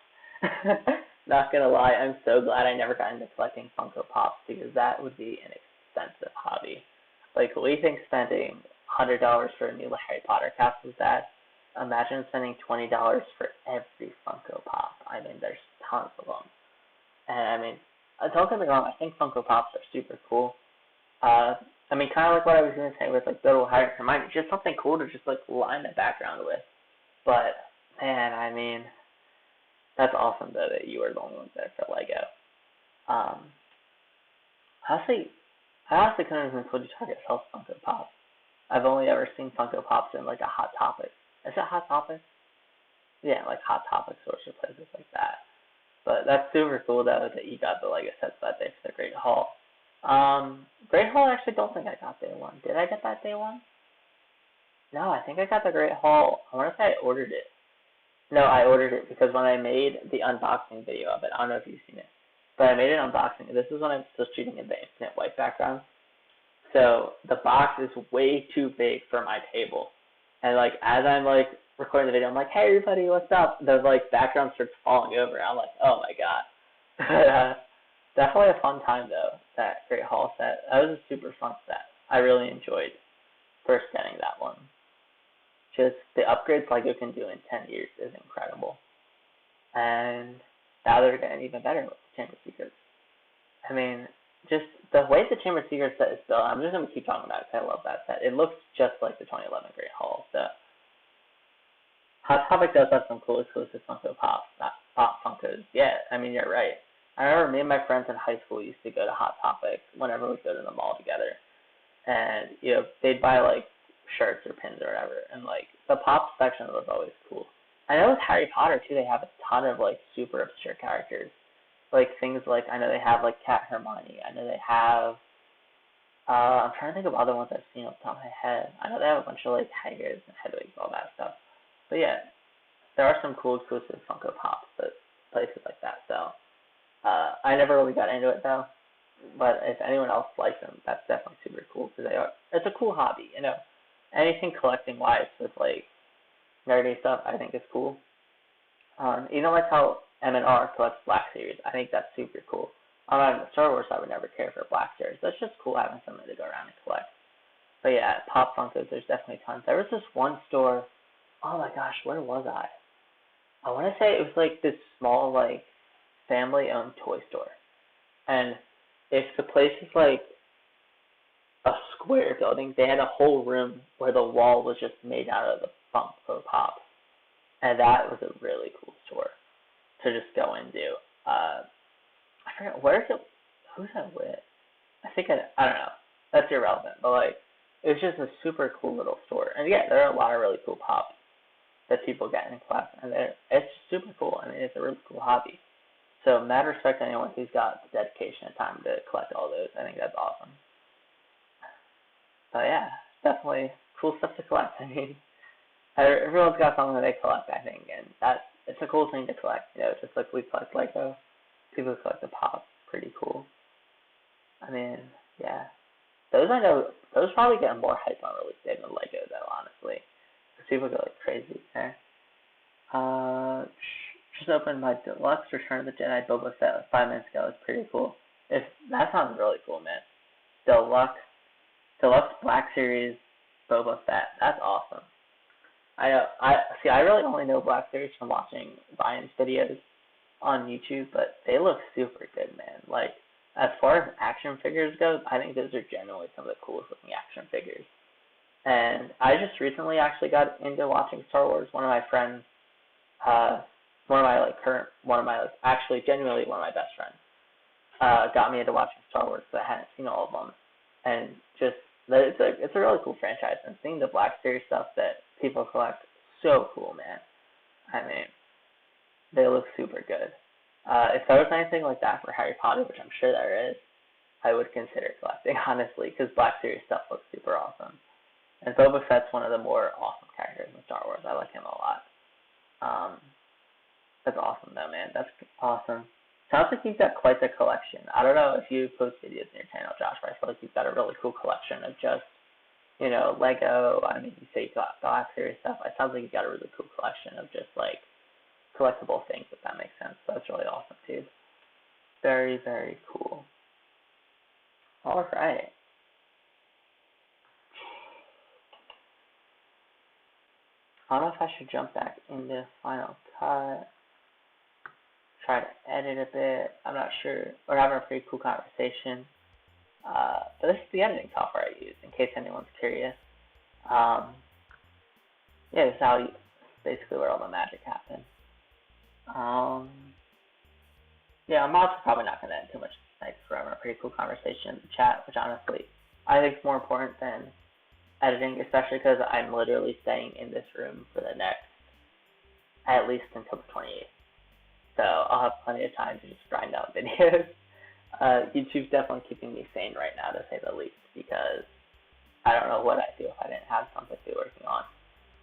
Not gonna lie, I'm so glad I never got into collecting Funko Pops, because that would be an expensive hobby. Like, we think spending $100 for a new Harry Potter cast is that. Imagine spending $20 for every Funko Pop. I mean, there's tons of them. And I mean, don't get me wrong, I think Funko Pops are super cool. I mean, kind of like what I was going to say with, like, Little Harry and Hermione, just something cool to just, like, line the background with. But, man, I mean, that's awesome, though, that you were the only ones there for Lego. I honestly couldn't even told you Target sells Funko Pops. I've only ever seen Funko Pops in, like, a Hot Topic. Is it Hot Topic? Yeah, like Hot Topic stores or places like that. But that's super cool, though, that you got the Lego sets that day for the Great Hall. Great Hall, I actually don't think I got day one. Did I get that day one? No, I think I got the Great Hall. I want to say I ordered it. No, I ordered it because when I made the unboxing video of it, I don't know if you've seen it, but I made an unboxing. This is when I'm still shooting in the infinite white background. So the box is way too big for my table. And, like, as I'm, like, recording the video, I'm like, hey, everybody, what's up? The, like, background starts falling over. I'm like, oh, my God. Definitely a fun time, though, that Great Hall set. That was a super fun set. I really enjoyed first getting that one. Just the upgrades Lego can do in 10 years is incredible. And now they're getting even better with the Chamber of Secrets. I mean, just the way the Chamber of Secrets set is built, I'm just going to keep talking about it because I love that set. It looks just like the 2011 Great Hall. So Hot Topic does have some cool exclusive Funko Pops, not Pop Funkos. Yeah, I mean, you're right. I remember me and my friends in high school used to go to Hot Topic whenever we go to the mall together. And, you know, they'd buy, like, shirts or pins or whatever. And, like, the pop section was always cool. I know with Harry Potter, too, they have a ton of, like, super obscure characters. Like, things like, I know they have, like, Cat Hermione. I know they have, I'm trying to think of other ones I've seen off the top of my head. I know they have a bunch of, like, Hagrids and Hedwigs, all that stuff. But, yeah, there are some cool exclusive Funko Pops at places like that, so. I never really got into it, though, but if anyone else likes them, that's definitely super cool, because it's a cool hobby, you know. Anything collecting-wise with, like, nerdy stuff, I think is cool. Even like how M&R collects Black Series, I think that's super cool. On the Star Wars, I would never care for Black Series, but it's just cool having something to go around and collect. But yeah, Pop Funkos, there's definitely tons. There was this one store, oh my gosh, where was I? I want to say it was, like, this small, like, family-owned toy store. And if the place is, like, a square building, they had a whole room where the wall was just made out of the Funko Pops. And that was a really cool store to just go into. I forget, who's that with? I don't know. That's irrelevant. But, like, it was just a super cool little store. And, yeah, there are a lot of really cool pops that people get in class. And it's super cool. I mean, it's a really cool hobby. So, mad respect to anyone who's got the dedication and time to collect all those. I think that's awesome. So yeah, definitely cool stuff to collect. I mean, everyone's got something that they collect, I think, and it's a cool thing to collect. You know, just like we collect Lego, people collect the pop. Pretty cool. I mean, yeah. Those probably get more hype on release day than Lego though, honestly. Because people go like crazy there. Just opened my deluxe Return of the Jedi Boba Fett like 5 minutes ago. It's pretty cool. That sounds really cool, man. Deluxe Black Series Boba Fett. That's awesome. I really only know Black Series from watching Ryan's videos on YouTube, but they look super good, man. Like, as far as action figures go, I think those are generally some of the coolest looking action figures. And I just recently actually got into watching Star Wars. One of my friends, actually genuinely one of my best friends, got me into watching Star Wars, but I hadn't seen all of them. And just, it's a really cool franchise. And seeing the Black Series stuff that people collect, so cool, man. I mean, they look super good. If there was anything like that for Harry Potter, which I'm sure there is, I would consider collecting, honestly, because Black Series stuff looks super awesome. And Boba Fett's one of the more awesome characters in Star Wars. I like him a lot. That's awesome, though, man. That's awesome. Sounds like you've got quite the collection. I don't know if you post videos on your channel, Josh, but I feel like you've got a really cool collection of just, you know, Lego. I mean, you say you got Black Series stuff. It sounds like you've got a really cool collection of just, like, collectible things, if that makes sense. That's really awesome, dude. Very, very cool. All right. I don't know if I should jump back into Final Cut. Try to edit a bit. I'm not sure. We're having a pretty cool conversation. But this is the editing software I use, in case anyone's curious. Yeah, this is basically where all the magic happens. Yeah, mods are probably not going to end too much tonight because we're having a pretty cool conversation in the chat, which honestly I think is more important than editing, especially because I'm literally staying in this room for the next, at least until the 28th. So I'll have plenty of time to just grind out videos. YouTube's definitely keeping me sane right now, to say the least, because I don't know what I'd do if I didn't have something to be working on.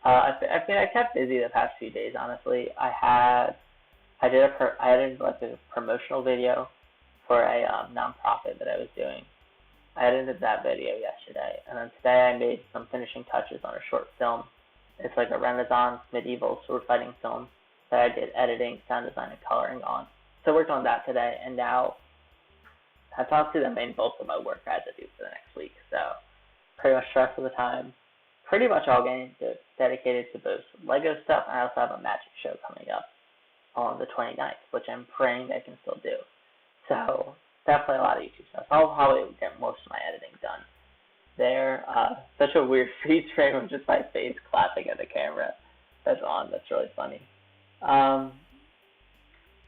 I kept busy the past few days, honestly. I edited like a promotional video for a nonprofit that I was doing. I edited that video yesterday, and then today I made some finishing touches on a short film. It's like a Renaissance medieval sword fighting film that I did editing, sound design, and coloring on. So I worked on that today, and now that's honestly the main bulk of my work I had to do for the next week. So pretty much the rest of the time, pretty much all getting dedicated to both Lego stuff, and I also have a magic show coming up on the 29th, which I'm praying I can still do. So definitely a lot of YouTube stuff. I'll probably get most of my editing done there. Such a weird freeze frame of just my face clapping at the camera that's on. That's really funny.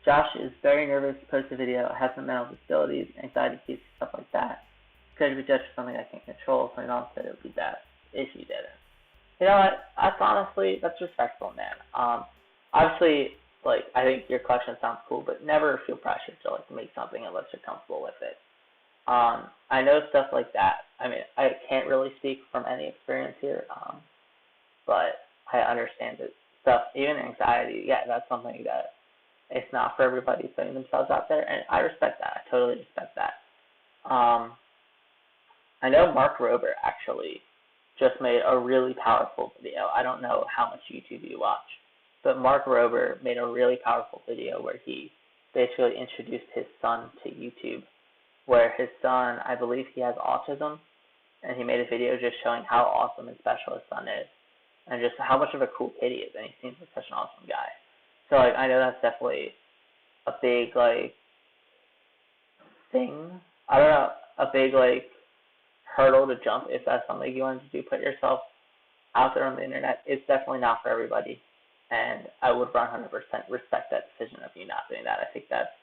Josh is very nervous to post a video, has some mental disabilities, anxiety keys, stuff like that. Could be judged for something I can't control, so my mom said it would be best if you didn't. You know what? That's respectful, man. Obviously, like, I think your collection sounds cool, but never feel pressured to, like, make something unless you're comfortable with it. I know stuff like that. I mean, I can't really speak from any experience here, but I understand that stuff, even anxiety, yeah, that's something that it's not for everybody putting themselves out there, and I respect that. I totally respect that. I know Mark Rober actually just made a really powerful video. I don't know how much YouTube you watch, but Mark Rober made a really powerful video where he basically introduced his son to YouTube, where his son, I believe he has autism, and he made a video just showing how awesome and special his son is, and just how much of a cool kid he is, and he seems like such an awesome guy. So, like, I know that's definitely a big, like, thing. I don't know, a big, like, hurdle to jump if that's something you wanted to do. Put yourself out there on the internet. It's definitely not for everybody, and I would 100% respect that decision of you not doing that. I think that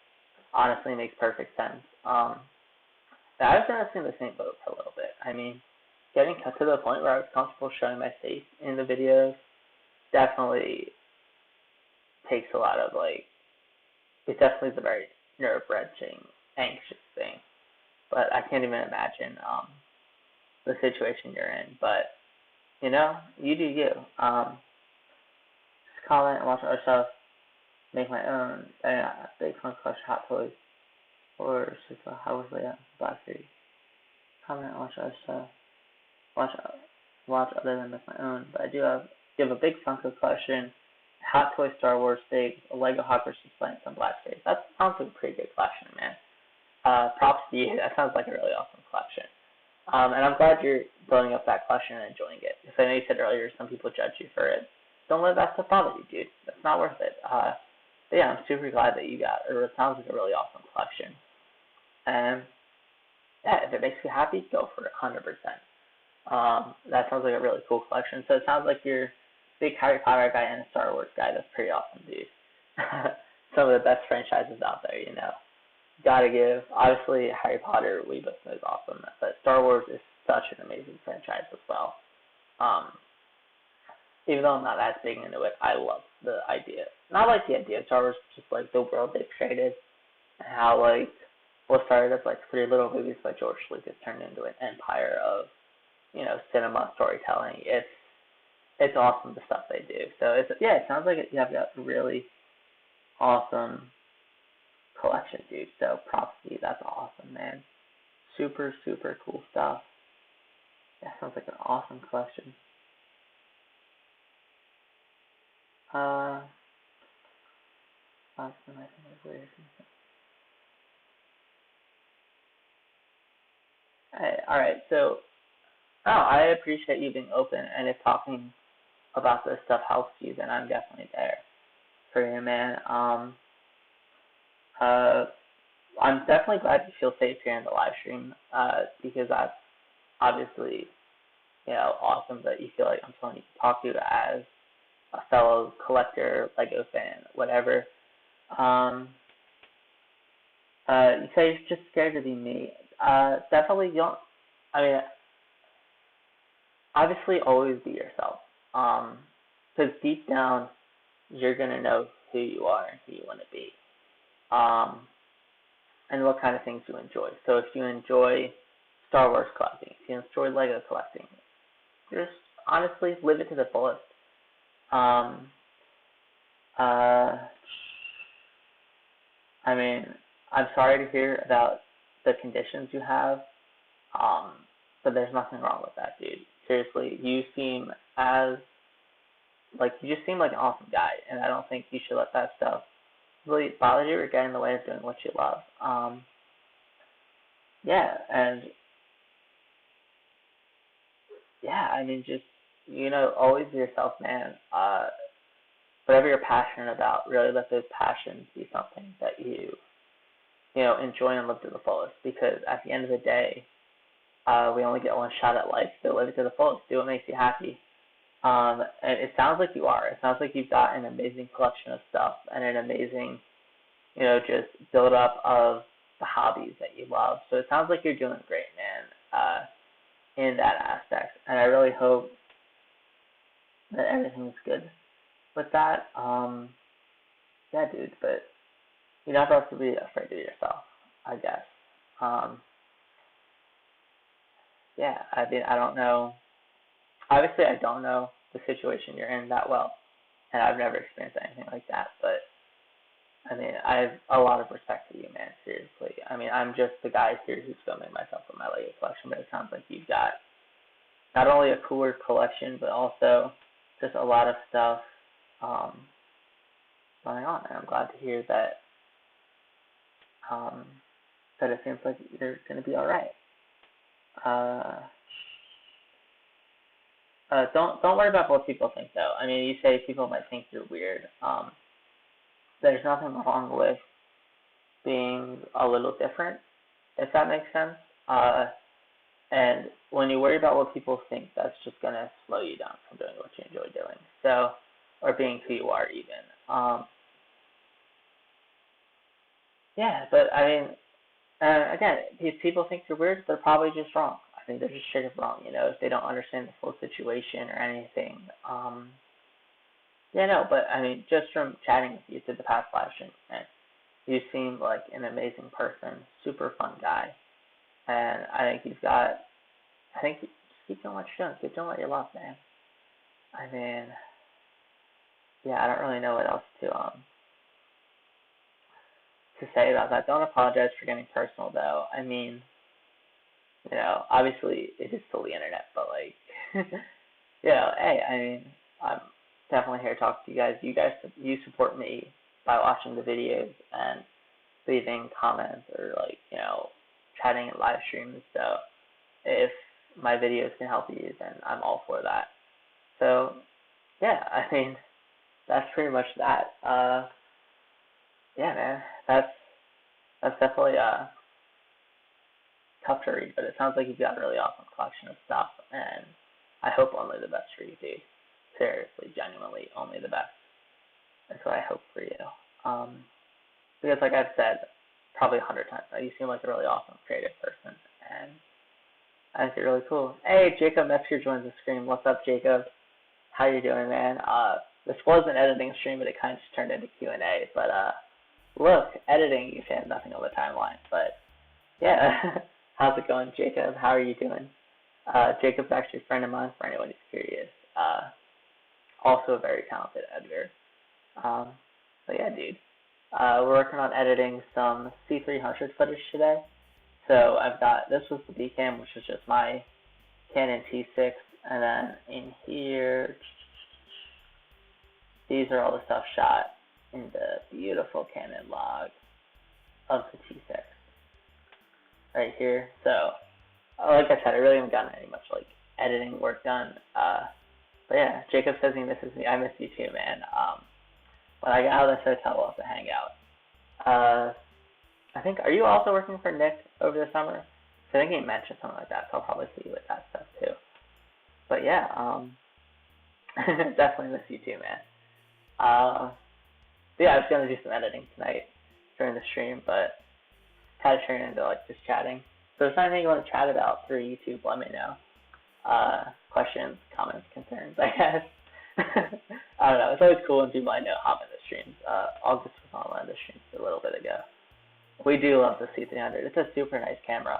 honestly makes perfect sense. I was honestly in the same boat for a little bit. I mean, getting cut to the point where I was comfortable showing my face in the videos definitely takes a lot of, like, it definitely is a very nerve-wracking, anxious thing. But I can't even imagine the situation you're in, but you know, you do you. Just comment and watch other stuff. Make my own. Big fun collection hot toys or just a Hogwarts layout Black Series. Comment and watch other stuff. Watch other than make my own. But I do have a big Funko collection, Hot Toy Star Wars figs, a Lego Hogwarts display, and some Black Series. That sounds like a pretty good collection, man. Props to you. That sounds like a really awesome collection. And I'm glad you're building up that collection and enjoying it. Because I know you said earlier some people judge you for it. Don't let that stuff bother you, dude. That's not worth it. But yeah, I'm super glad that you got it. It sounds like a really awesome collection. And yeah, if it makes you happy, go for it, 100%. That sounds like a really cool collection. So it sounds like you're a big Harry Potter guy and a Star Wars guy. That's pretty awesome, dude. Some of the best franchises out there, you know. Gotta give. Obviously, Harry Potter, we both know, is awesome, but Star Wars is such an amazing franchise as well. Even though I'm not as big into it, I love the idea. Not like the idea of Star Wars, just like the world they've created, and how like what started as like pretty little movies by George Lucas turned into an empire of, you know, cinema storytelling. It's awesome the stuff they do. So it sounds like you have got a really awesome collection, dude. So props to you. That's awesome, man. Super, super cool stuff. That sounds like an awesome collection. Alright, so I appreciate you being open, and if talking about this stuff helps you, then I'm definitely there for you, man. I'm definitely glad you feel safe here in the live stream, because that's obviously, you know, awesome that you feel like I'm someone you can talk to as a fellow collector, Lego fan, whatever. You say you're just scared to be me. Definitely don't. I mean, obviously, always be yourself. Because deep down, you're gonna know who you are and who you want to be. And what kind of things you enjoy. So if you enjoy Star Wars collecting, if you enjoy Lego collecting, just honestly live it to the fullest. I mean, I'm sorry to hear about the conditions you have, but there's nothing wrong with that, dude. Seriously, you just seem like an awesome guy, and I don't think you should let that stuff really bother you or get in the way of doing what you love. I mean, just, you know, always be yourself, man. Whatever you're passionate about, really let those passions be something that you know, enjoy and live to the fullest. Because at the end of the day, we only get one shot at life, so live it to the fullest. Do what makes you happy. And it sounds like you are. It sounds like you've got an amazing collection of stuff and an amazing, you know, just build up of the hobbies that you love. So it sounds like you're doing great, man, in that aspect. And I really hope that everything's good with that. Yeah, dude, but you never have to be afraid to be yourself, I guess. I mean, I don't know. Obviously, I don't know the situation you're in that well, and I've never experienced anything like that, but I mean, I have a lot of respect for you, man, seriously. I mean, I'm just the guy here who's filming myself with my Lego collection, but it sounds like you've got not only a cooler collection, but also just a lot of stuff going on, and I'm glad to hear that that it seems like you're going to be all right. Don't worry about what people think, though. I mean, you say people might think you're weird. There's nothing wrong with being a little different, if that makes sense. And when you worry about what people think, that's just going to slow you down from doing what you enjoy doing. So, or being who you are, even. But I mean, again, if people think you're weird, they're probably just wrong. I think they're just straight up wrong, you know, if they don't understand the full situation or anything. But I mean, just from chatting with you through the past live stream, man, you seem like an amazing person, super fun guy, and I think you've got I think just keep doing what you're doing. Keep doing what you love, man. I mean, yeah, I don't really know what else to say about that. Don't apologize for getting personal, though. I mean, you know, obviously it is still the internet, but like, you know, hey, I mean, I'm definitely here to talk to you guys. You support me by watching the videos and leaving comments or like, you know, chatting in live streams. So if my videos can help you, then I'm all for that. So yeah, I mean, that's pretty much that. Yeah, man, that's definitely tough to read, but it sounds like you've got a really awesome collection of stuff, and I hope only the best for you, dude. Seriously, genuinely, only the best. That's what I hope for you. Because like I've said probably 100 times now, you seem like a really awesome, creative person, and I think you're really cool. Hey, Jacob Metzger joins the stream. What's up, Jacob? How you doing, man? This was an editing stream, but it kind of just turned into Q&A. But look, editing, you have nothing on the timeline. But yeah, how's it going, Jacob? How are you doing? Jacob's actually a friend of mine, for anyone who's curious. Also a very talented editor. But yeah, dude. We're working on editing some C300 footage today. So I've got, this was the B cam, which is just my Canon T6, and then in here, these are all the stuff shot in the beautiful Canon log of the T6 right here. So, like I said, I really haven't gotten any much like editing work done. But yeah, Jacob says he misses me. I miss you too, man. When I get out of this hotel, we'll have to hang out. I think, are you also working for Nick over the summer? I think he mentioned something like that, so I'll probably see you with that stuff too. But yeah, definitely miss you too, man. Yeah, I was going to do some editing tonight during the stream, but kind of turned into like just chatting. So if there's anything you want to chat about through YouTube, let me know. Questions, comments, concerns, I guess. I don't know. It's always cool when people I know hop into streams. August was on one of the streams a little bit ago. We do love the C300. It's a super nice camera.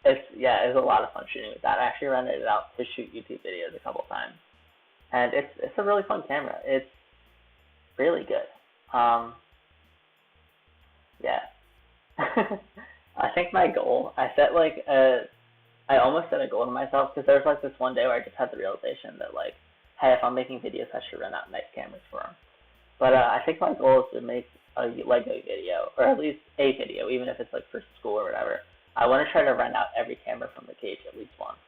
It's a lot of fun shooting with that. I actually rented it out to shoot YouTube videos a couple times, and it's a really fun camera. It's really good. Yeah. I think my goal, I almost set a goal to myself, because there was like this one day where I just had the realization that like, hey, if I'm making videos, I should rent out nice cameras for them. But I think my goal is to make a Lego video, or at least a video, even if it's like for school or whatever. I want to try to rent out every camera from the cage at least once,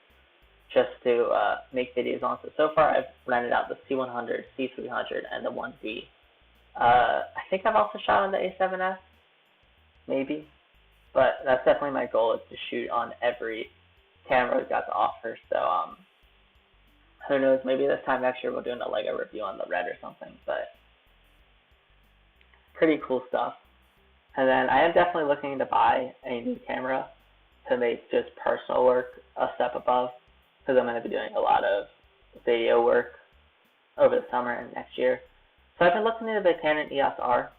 just to make videos on. So far, I've rented out the C100, C300, and the 1D. I think I've also shot on the A7S, maybe. But that's definitely my goal, is to shoot on every camera we've got to offer. So who knows, maybe this time next year we'll do a Lego review on the Red or something. But pretty cool stuff. And then I am definitely looking to buy a new camera to make just personal work a step above, because I'm going to be doing a lot of video work over the summer and next year. So I've been looking into the Canon EOS R.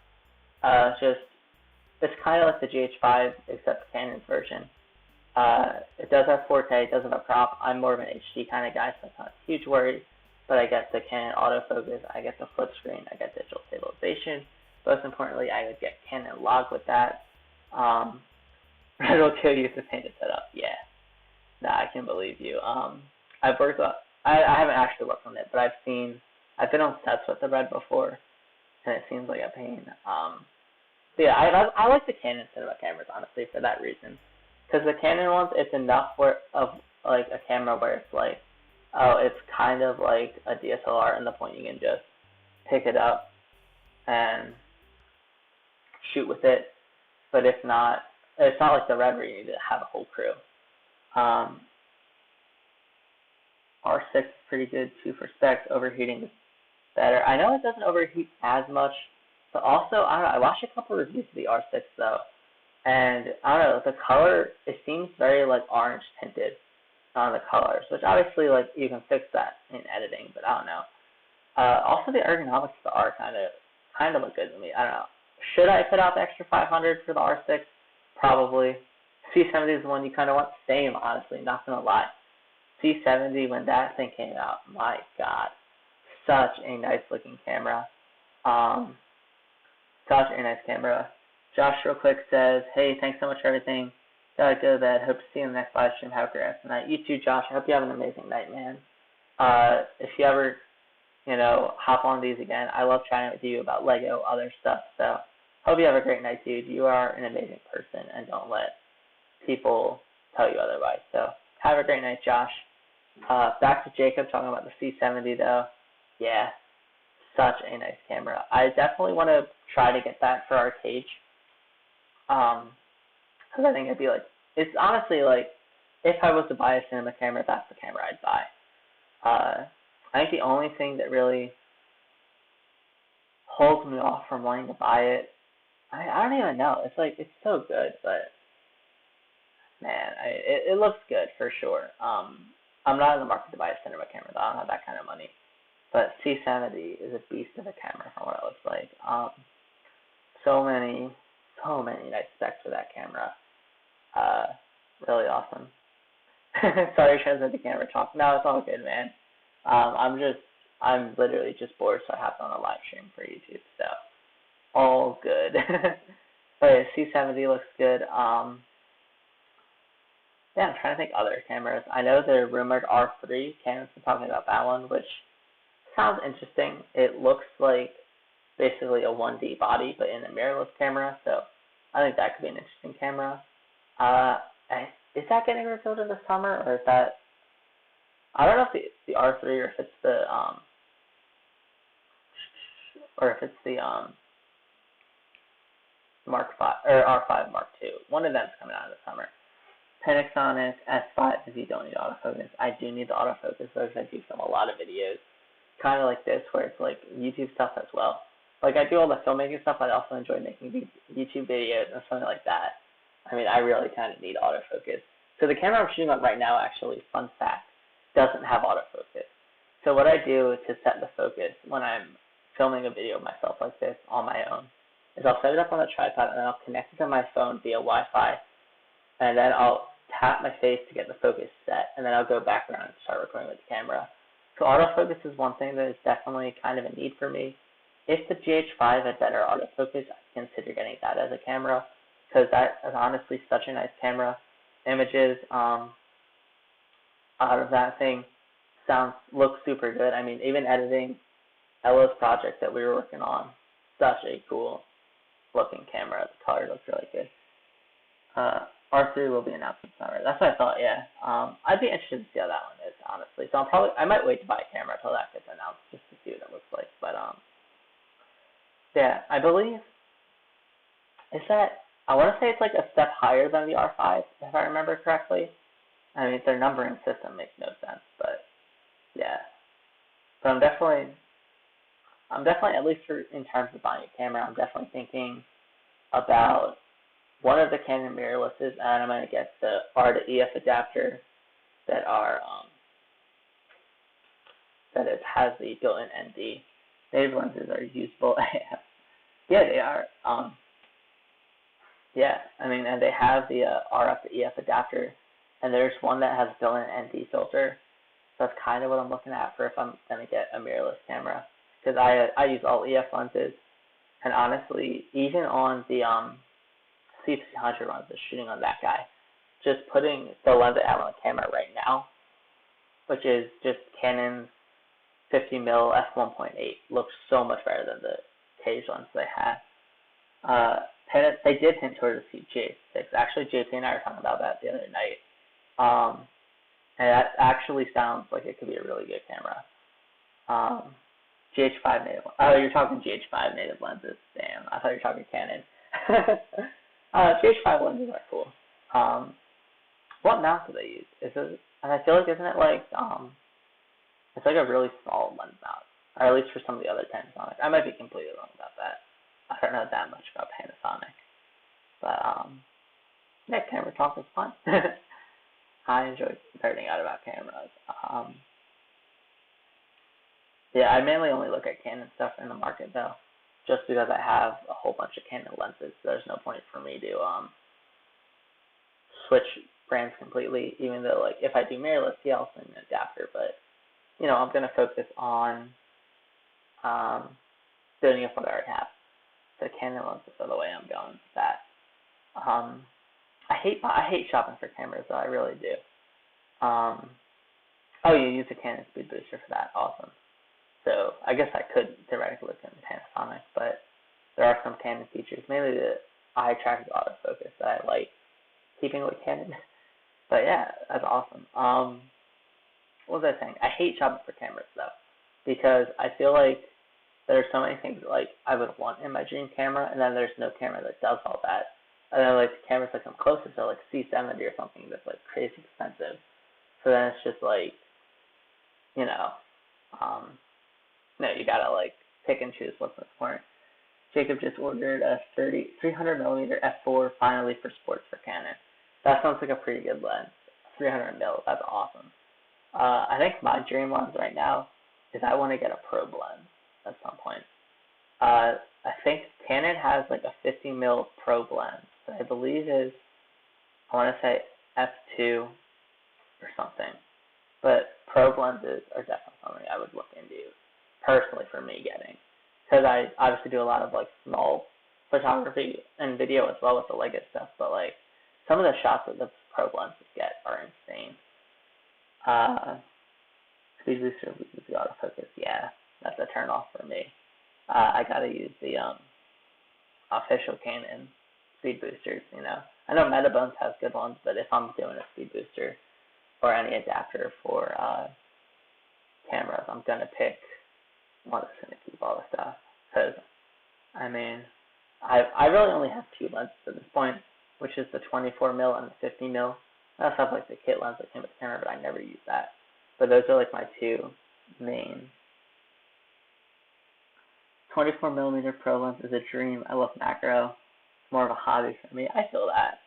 It's kind of like the GH5, except Canon's version. It does have 4K, it does have a crop. I'm more of an HD kind of guy, so it's not a huge worry. But I get the Canon autofocus, I get the flip screen, I get digital stabilization. Most importantly, I would get Canon log with that. It'll kill you if the painted setup. Yeah. Nah, I can believe you. I haven't actually worked on it, but I've been on sets with the Red before, and it seems like a pain. So yeah, I like the Canon cinema cameras, honestly, for that reason. Because the Canon ones, it's enough of like a camera where it's like, oh, it's kind of like a DSLR, in the point you can just pick it up and shoot with it. But if not, it's not like the Red where you need to have a whole crew. R6 is pretty good too for specs. Overheating is better. I know it doesn't overheat as much, but also, I don't know, I watched a couple reviews of the R6 though, and I don't know, the color, it seems very like orange tinted on the colors, which obviously like you can fix that in editing, but I don't know. Also the ergonomics of the R kind of look good to me. I don't know. Should I put out the extra $500 for the R6? Probably. C70 is the one you kind of want. Same, honestly, not gonna lie. C70, when that thing came out, my God, such a nice looking camera. Such a nice camera. Josh real quick says, hey, thanks so much for everything. Gotta go to bed. Hope to see you in the next live stream. Have a great rest of the night. You too, Josh. I hope you have an amazing night, man. If you ever, hop on these again, I love chatting with you about Lego, other stuff. So hope you have a great night, dude. You are an amazing person, and don't let people tell you otherwise. So have a great night, Josh. Back to Jacob talking about the C70, though. Yeah, such a nice camera. I definitely want to try to get that for our cage. Because I think it'd be like, it's honestly like, if I was to buy a cinema camera, that's the camera I'd buy. I think the only thing that really holds me off from wanting to buy it, I don't even know. It's like, it's so good, but man, it looks good for sure. I'm not in the market to buy a cinema camera, though. I don't have that kind of money. But C70 is a beast of a camera from what it looks like. So many nice specs for that camera. Really awesome. Sorry, Chen said the camera talk. No, it's all good, man. I'm literally just bored, so I hopped on a live stream for YouTube. So, all good. But yeah, C70 looks good. Yeah, I'm trying to think other cameras. I know the rumored R3. Canon's been talking about that one, which sounds interesting. It looks like basically a 1D body, but in a mirrorless camera. So I think that could be an interesting camera. Is that getting revealed in the summer, or is that? I don't know if it's the R3 or if it's the Mark 5 or R5 Mark 2. One of them's coming out in the summer. Panasonic S5 if you don't need autofocus. I do need the autofocus because I do film a lot of videos, kind of like this, where it's like YouTube stuff as well. Like I do all the filmmaking stuff, I also enjoy making these YouTube videos and something like that. I mean, I really kind of need autofocus. So the camera I'm shooting on right now, actually, fun fact, doesn't have autofocus. So what I do to set the focus when I'm filming a video of myself like this on my own is I'll set it up on a tripod and then I'll connect it to my phone via Wi-Fi, and then I'll tap my face to get the focus set, and then I'll go back around and start recording with the camera. So autofocus is one thing that is definitely kind of a need for me. If the GH5 had better autofocus, I'd consider getting that as a camera, because that is honestly such a nice camera. Images out of that thing looks super good. I mean, even editing Ella's project that we were working on, such a cool looking camera. The color looks really good. R3 will be announced in summer. That's what I thought, yeah. I'd be interested to see how that one is, honestly. So I might wait to buy a camera until that gets announced just to see what it looks like. But yeah, I believe I want to say it's like a step higher than the R5, if I remember correctly. I mean, their numbering system makes no sense, but yeah. So I'm definitely at least in terms of buying a camera, I'm definitely thinking about one of the Canon mirrorlesses, and I'm going to get the R to EF adapter that it has the built-in ND. Native lenses are usable. Yeah, they are. Yeah, I mean, and they have the RF to EF adapter, and there's one that has built-in ND filter. So that's kind of what I'm looking at for if I'm going to get a mirrorless camera, because I use all EF lenses, and honestly, even on the C300 lenses, shooting on that guy, just putting the lens I have on the camera right now, which is just Canon's 50mm f1.8, looks so much better than the cage lens they had. They did hint towards the GH6. Actually, JP and I were talking about that the other night. And that actually sounds like it could be a really good camera. GH5 native. Oh, you're talking GH5 native lenses. Damn, I thought you were talking Canon. GH5 lenses are cool. What mount do they use? And I feel like isn't it like it's like a really small lens mount, or at least for some of the other Panasonic. I might be completely wrong about that. I don't know that much about Panasonic, but yeah, camera talk is fun. I enjoy nerding out about cameras. Yeah, I mainly only look at Canon stuff in the market though, just because I have a whole bunch of Canon lenses. So there's no point for me to switch brands completely, even though, like, if I do mirrorless, yeah, I'll send an adapter, but, you know, I'm going to focus on building up what I already have. The Canon lenses are the way I'm going with that. I hate shopping for cameras, though, I really do. Oh, you use a Canon speed booster for that, awesome. So I guess I could theoretically look in Panasonic, but there are some Canon features, mainly the eye tracking autofocus that I like keeping with Canon. But yeah, that's awesome. What was I saying? I hate shopping for cameras though, because I feel like there are so many things that, like, I would want in my dream camera, and then there's no camera that does all that. And then, like, the cameras that come closest are like C70 or something that's like crazy expensive. So then it's just like, you know, you gotta like pick and choose what's important. Jacob just ordered a 300mm f4 finally for sports for Canon. That sounds like a pretty good lens. 300mm, that's awesome. I think my dream lens right now is I want to get a probe lens at some point. I think Canon has like a 50mm probe lens that I believe is, I want to say f2 or something. But probe lenses are definitely something I would look into personally for me getting. Because I obviously do a lot of like small photography and video as well with the Lego stuff, but like some of the shots that the probe lenses get are insane. Speed booster, the autofocus, yeah, that's a turn off for me. I gotta use the official Canon speed boosters, you know. I know Metabones has good ones, but if I'm doing a speed booster or any adapter for cameras, I'm gonna pick one that's gonna keep all the stuff. Because, I mean, I really only have two lenses at this point, which is the 24mm and the 50mm. I also have like the kit lens that came with the camera, but I never use that. But those are like my two main. 24mm pro lens is a dream. I love macro. It's more of a hobby for me. I feel that.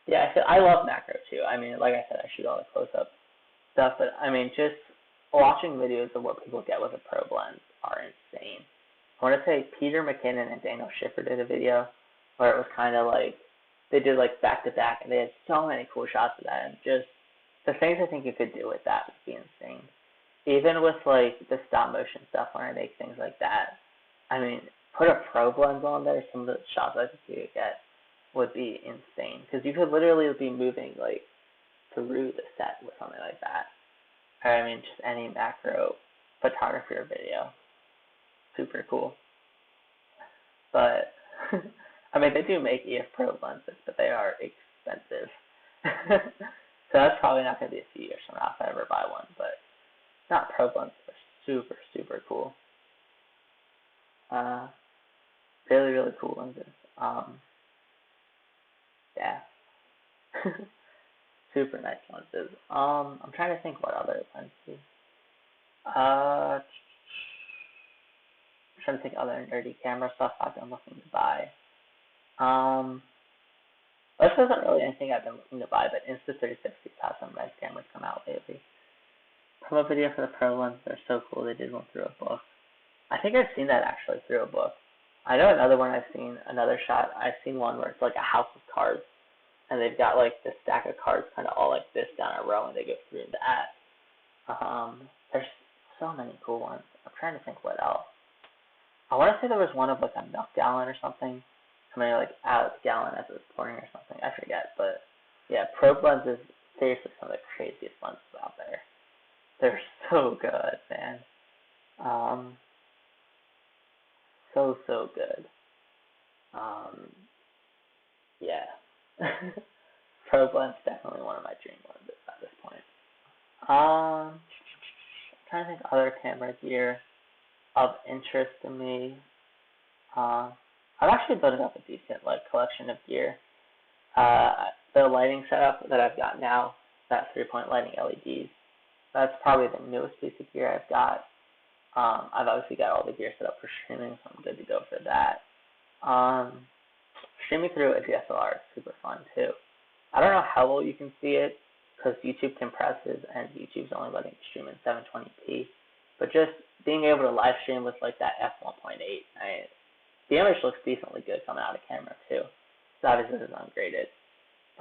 Yeah, I love macro too. I mean, like I said, I shoot all the close-up stuff, but I mean, just watching videos of what people get with a probe lens are insane. I want to say Peter McKinnon and Daniel Schiffer did a video where it was kind of like, they did like back-to-back, and they had so many cool shots of that, and just the things I think you could do with that would be insane. Even with like the stop-motion stuff when I make things like that, I mean, put a probe lens on there, some of the shots I think you could get would be insane, because you could literally be moving like through the set with something like that. Or, I mean, just any macro photography or video. Super cool. But, I mean, they do make EF probe lenses, but they are expensive. So that's probably not going to be a few years from now if I ever buy one, but not probe lenses are super, super cool. Really, really cool lenses. Yeah. Super nice lenses. I'm trying to think what other lenses. I'm trying to think other nerdy camera stuff I've been looking to buy. This isn't really anything I've been looking to buy, but Insta360's had some nice cameras come out lately. Promo video for the Pro lens, they're so cool. They did one through a book. I think I've seen that actually through a book. I know another one I've seen, another shot, I've seen one where it's like a house of cards, and they've got like this stack of cards kind of all like this down a row, and they go through that. There's so many cool ones. I'm trying to think what else. I want to say there was one of like a milk gallon or something, coming like out of the gallon as it was pouring or something. I forget, but yeah, probe lenses, seriously some of the craziest lenses out there. They're so good, man. So good. Yeah. Probe lens definitely one of my dream lenses at this point. I'm trying to think other camera gear of interest to me. I'm actually building up a decent like collection of gear. The lighting setup that I've got now, that 3-point lighting LEDs, that's probably the newest piece of gear I've got. I've obviously got all the gear set up for streaming, so I'm good to go for that. Streaming through a DSLR is super fun too. I don't know how well you can see it, because YouTube compresses and YouTube's only letting you stream in 720p. But just being able to live stream with like that f1.8, the image looks decently good coming out of camera too. So obviously this is ungraded.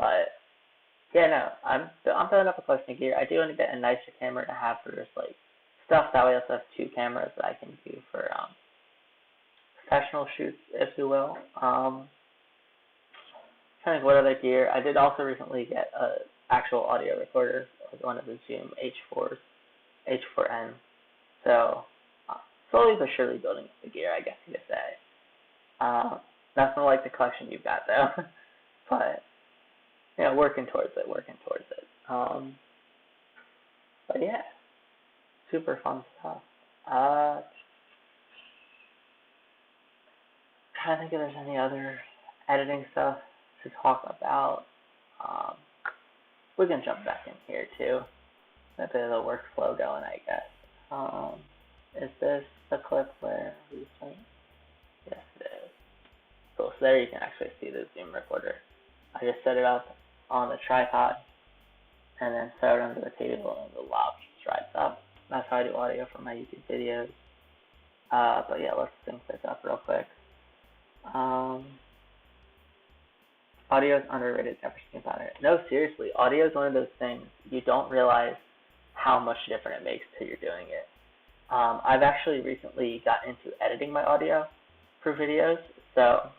But yeah, no, I'm building up a collection of gear. I do want to get a nicer camera to have for just like stuff. That way, I also have two cameras that I can do for professional shoots, if you will. Trying to think what other gear. I did also recently get a actual audio recorder, like one of the Zoom H4s, H4n. So slowly but surely building up the gear, I guess you could say. Nothing like the collection you've got though, but you know, working towards it. But yeah, super fun stuff. Trying to think if there's any other editing stuff to talk about. We can jump back in here too. A bit of the workflow going, I guess. Is this the clip where we think? Yes, it is. Cool. So there you can actually see the Zoom recorder. I just set it up on the tripod and then set it under the table and the lob strides up. That's how I do audio for my YouTube videos. But yeah, let's sync this up real quick. Audio is underrated, never think about it. No, seriously, audio is one of those things you don't realize how much different it makes till you're doing it. I've actually recently got into editing my audio for videos. So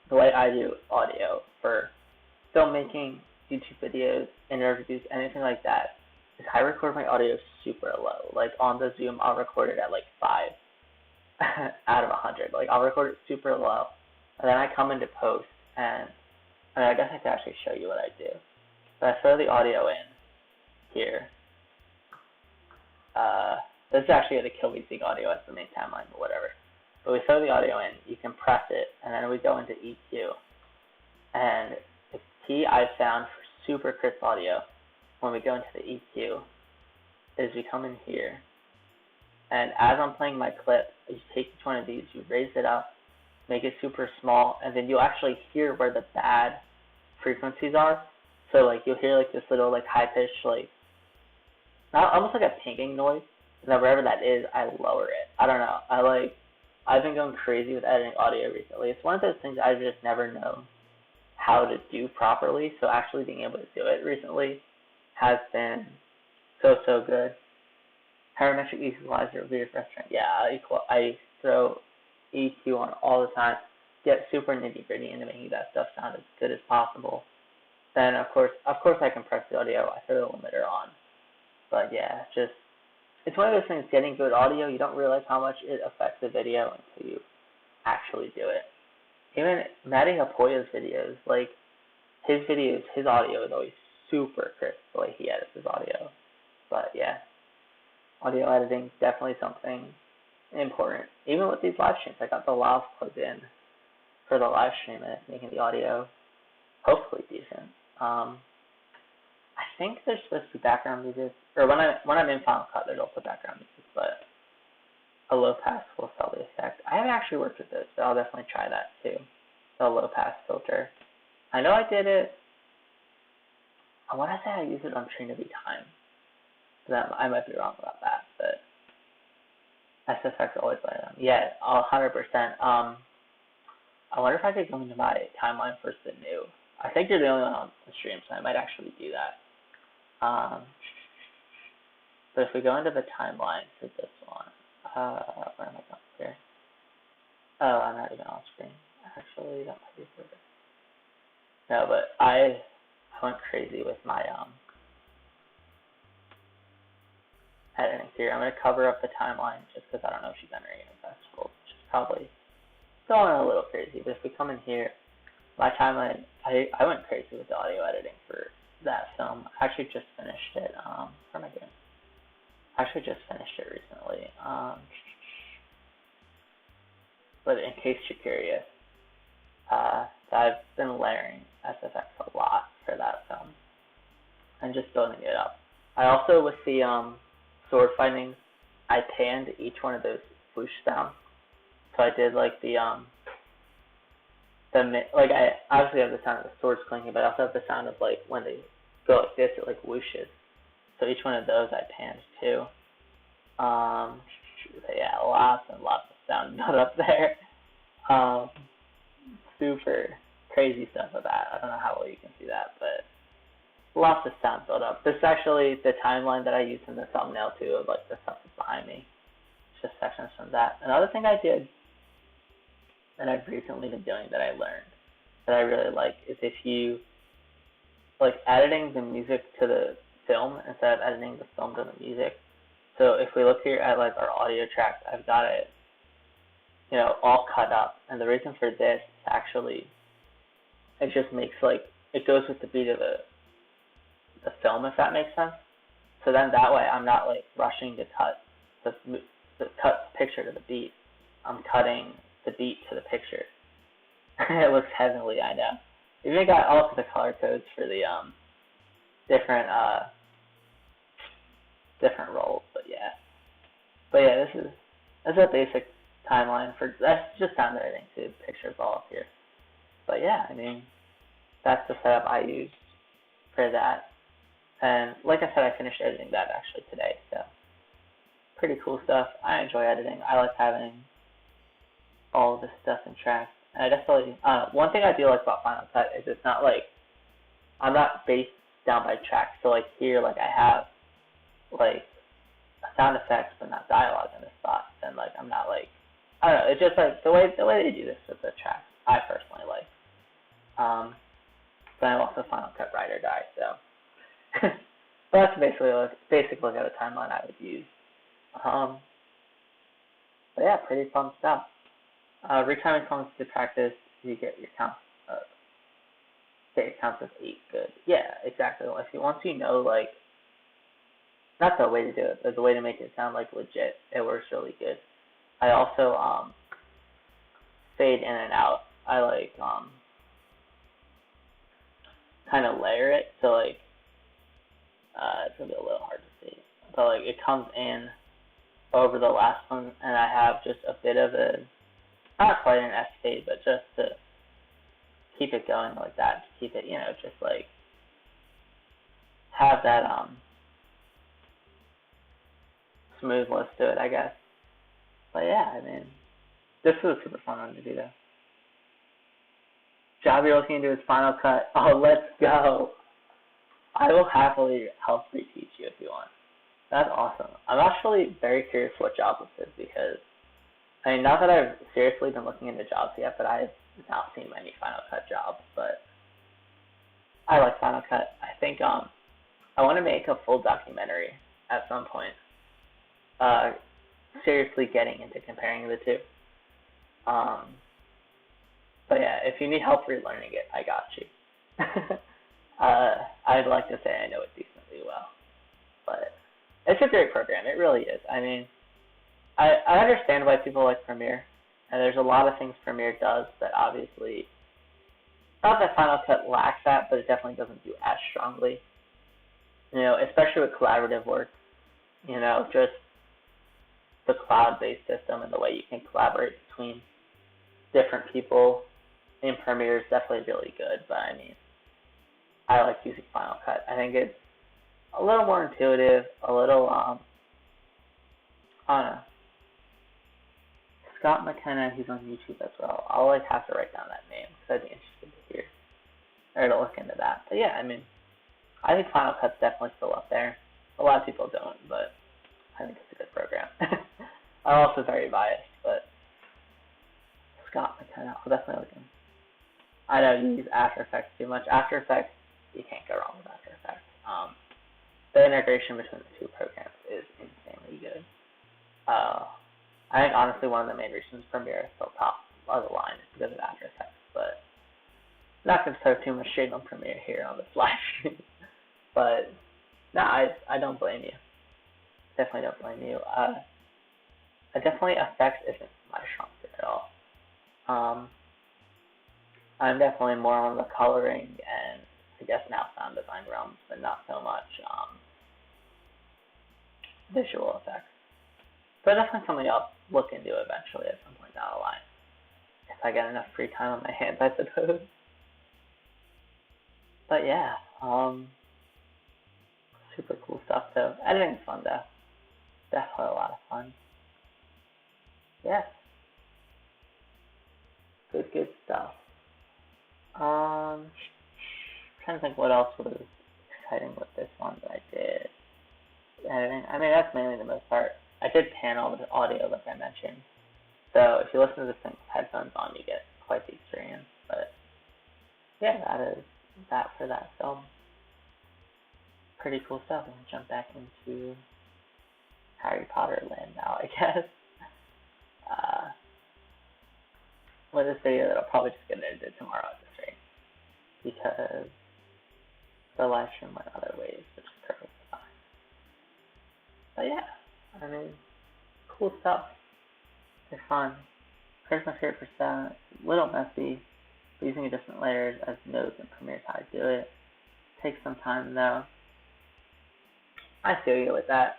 the way I do audio for filmmaking, YouTube videos, interviews, anything like that, is I record my audio super low. Like on the Zoom, I'll record it at like 5 out of 100. Like I'll record it super low, and then I come into post, and I guess I could actually show you what I do. So I throw the audio in here. This is actually the Kill Me Zig audio as the main timeline, but whatever. But we throw the audio in, you can press it, and then we go into EQ. And the key I've found for super crisp audio when we go into the EQ is we come in here, and as I'm playing my clip, you take each one of these, you raise it up, make it super small, and then you'll actually hear where the bad frequencies are. So like you'll hear like this little like high pitched like almost like a pinging noise, and then wherever that is, I lower it. I don't know. I've been going crazy with editing audio recently. It's one of those things I've just never known how to do properly. So actually being able to do it recently has been so good. Parametric equalizer of your restaurant. Yeah, I throw EQ on all the time. Get super nitty gritty into making that stuff sound as good as possible. Then of course I compress the audio. I throw the limiter on. But yeah, it's one of those things. Getting good audio, you don't realize how much it affects the video until you actually do it. Even Matty Apoya's videos, like his audio is always super crisp the way he edits his audio. But yeah, audio editing definitely something important. Even with these live streams, I got the lav plugged in for the live stream, and it's making the audio hopefully decent. I think there's supposed to be background music, or when I'm in Final Cut, there's also background music, but a low pass will sell the effect. I haven't actually worked with this, but I'll definitely try that too. The low pass filter. I know I did it. I want to say I used it on Trinity Time. I might be wrong about that, but SFX always let them. Yeah, 100%. I wonder if I could go into my timeline for the new. I think you're the only one on the stream, so I might actually do that. But if we go into the timeline for this one, where am I going here? Oh, I'm not even on screen. Actually, that might be better. No, but I went crazy with my editing here. I'm going to cover up the timeline just because I don't know if she's entering a festival, which is probably going a little crazy. But if we come in here, my timeline, I went crazy with the audio editing for that film. I actually just finished it. What am I doing? I actually just finished it recently. But in case you're curious, I've been layering SFX a lot for that film and just building it up. I also, with the sword fighting, I panned each one of those swoosh sounds. So I did like I obviously have the sound of the swords clinking, but I also have the sound of like when they go like this, it like whooshes. So each one of those I panned too. Yeah, lots and lots of sound built up there. Super crazy stuff with that. I don't know how well you can see that, but lots of sound built up. This is actually the timeline that I used in the thumbnail too, of like the stuff that's behind me. It's just sections from that. Another thing I did that I've recently been doing that I learned that I really like is if you like editing the music to the film instead of editing the film to the music. So if we look here at like our audio tracks, I've got it, you know, all cut up. And the reason for this is actually, it just makes like, it goes with the beat of the film, if that makes sense. So then that way I'm not like rushing to cut the picture to the beat. I'm cutting the beat to the picture. It looks heavenly, I know. Even got all of the color codes for the different roles, but yeah. That's a basic timeline for, that's just sound editing too. Pictures all up here. But yeah, I mean, that's the setup I use for that. And like I said, I finished editing that actually today, so pretty cool stuff. I enjoy editing. I like having all of this stuff in tracks. And I definitely, one thing I do like about Final Cut is it's not like, I'm not based down by tracks. So like here, like I have like sound effects but not dialogue in this spot. And like I'm not like, I don't know, it's just like the way they do this with the tracks, I personally like. But I'm also a Final Cut writer guy, so. But that's basically like a timeline I would use. But yeah, pretty fun stuff. Retiming songs to practice, you get your count. Get your counts of 8 good. Yeah, exactly. Once you know, like, that's the way to do it, but the way to make it sound like legit, it works really good. I also fade in and out. I like kind of layer it, so like it's gonna be a little hard to see, but like it comes in over the last one, and I have just a bit of a, not quite an S fade, but just to keep it going like that, to keep it, you know, just like have that smoothness to it, I guess. But yeah, I mean, this was a super fun one to do though. Job you're looking into is Final Cut. Oh, let's go. I will happily help reteach you if you want. That's awesome. I'm actually very curious what job this is because, I mean, not that I've seriously been looking into jobs yet, but I've not seen many Final Cut jobs, but I like Final Cut. I think I want to make a full documentary at some point. Seriously getting into comparing the two. But yeah, if you need help relearning it, I got you. I'd like to say I know it decently well, but it's a great program. It really is. I mean, I understand why people like Premiere, and there's a lot of things Premiere does that obviously, not that Final Cut lacks that, but it definitely doesn't do as strongly. You know, especially with collaborative work, you know, just the cloud-based system and the way you can collaborate between different people in Premiere is definitely really good, but I mean, I like using Final Cut. I think it's a little more intuitive, a little, I don't know. Scott McKenna, he's on YouTube as well. I'll like have to write down that name because I'd be interested to hear or to look into that. But yeah, I mean, I think Final Cut's definitely still up there. A lot of people don't, but I think it's a good program. I'm also very biased, but Scott McKenna, I'll definitely look him. I know you use After Effects too much. After Effects, you can't go wrong with After Effects. The integration between the two programs is insanely good. I think honestly one of the main reasons Premiere is still top of the line is because of After Effects, but I'm not going to throw too much shade on Premiere here on this live stream. But no, I don't blame you. Definitely don't blame you. Definitely effects isn't my strong suit at all. I'm definitely more on the coloring and I guess now sound design realms, but not so much visual effects. But definitely something I'll look into eventually at some point down the line. If I get enough free time on my hands, I suppose. But yeah, super cool stuff though. Editing's fun though. Definitely a lot of fun. Yeah. Good stuff. Trying to think what else was exciting with this one that I did. Editing. I mean, that's mainly the most part. I did pan all the audio, like I mentioned. So if you listen to this thing with headphones on, you get quite the experience. But yeah, that is that for that film. Pretty cool stuff. I'm gonna jump back into Harry Potter land now, I guess. With this video that I'll probably just get edited tomorrow at the stream, because the live stream went other ways, which is perfectly fine. But yeah, I mean, cool stuff. They're fun. Here's my favorite percent. It's a little messy. Using adjustment layers as nodes in Premiere is how I do it. Takes some time though. I feel you with that.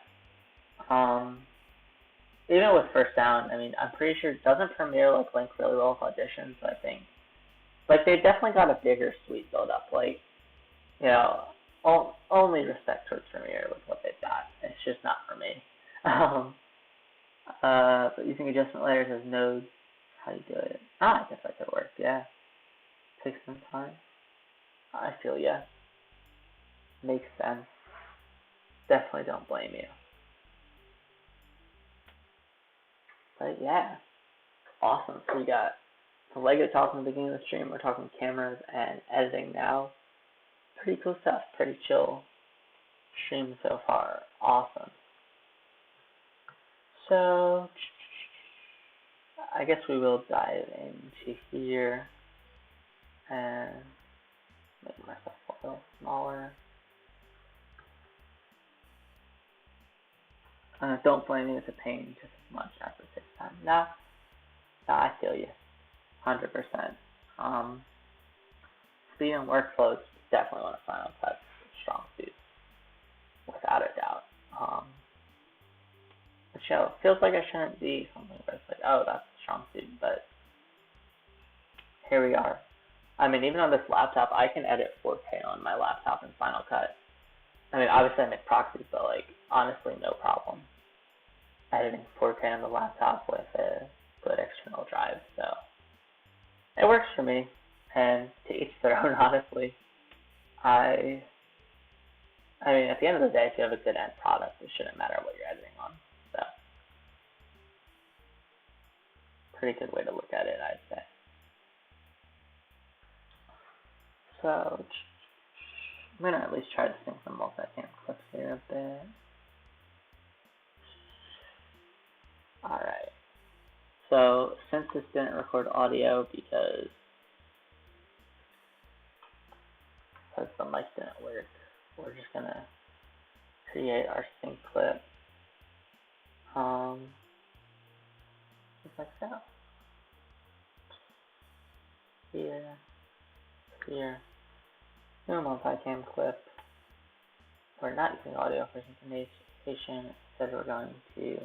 Even with first sound, I mean, I'm pretty sure, doesn't Premiere like link really well with Audition? So I think, like, they definitely got a bigger suite build up. Like, you know, only respect towards Premiere with what they've got. It's just not for me. But using adjustment layers as nodes, how do you do it? I guess that could work. Yeah, takes some time. I feel ya. Makes sense. Definitely don't blame you. But yeah, awesome. So we got the Lego talk in the beginning of the stream. We're talking cameras and editing now. Pretty cool stuff. Pretty chill stream so far. Awesome. So I guess we will dive into here and make myself a little smaller. Don't blame me, it's a pain just as much after 6 times. No, I feel you, 100%. Speed and workflow is definitely one of Final Cut's strong suits, without a doubt. But you know, it feels like I shouldn't be something where it's like, oh, that's a strong suit, but here we are. I mean, even on this laptop, I can edit 4K on my laptop in Final Cut. I mean, obviously I make proxies, but like, honestly, no problem editing 4K on the laptop with a good external drive. So it works for me, and to each their own, honestly. I mean, at the end of the day, if you have a good end product, it shouldn't matter what you're editing on. So pretty good way to look at it, I'd say. So I'm going to at least try to sync some multi-cam clips here a bit. Alright. So since this didn't record audio because the mic didn't work, we're just going to create our sync clip. Just like so. Here. New multi-cam clip. We're not using audio for synchronization. Instead, we're going to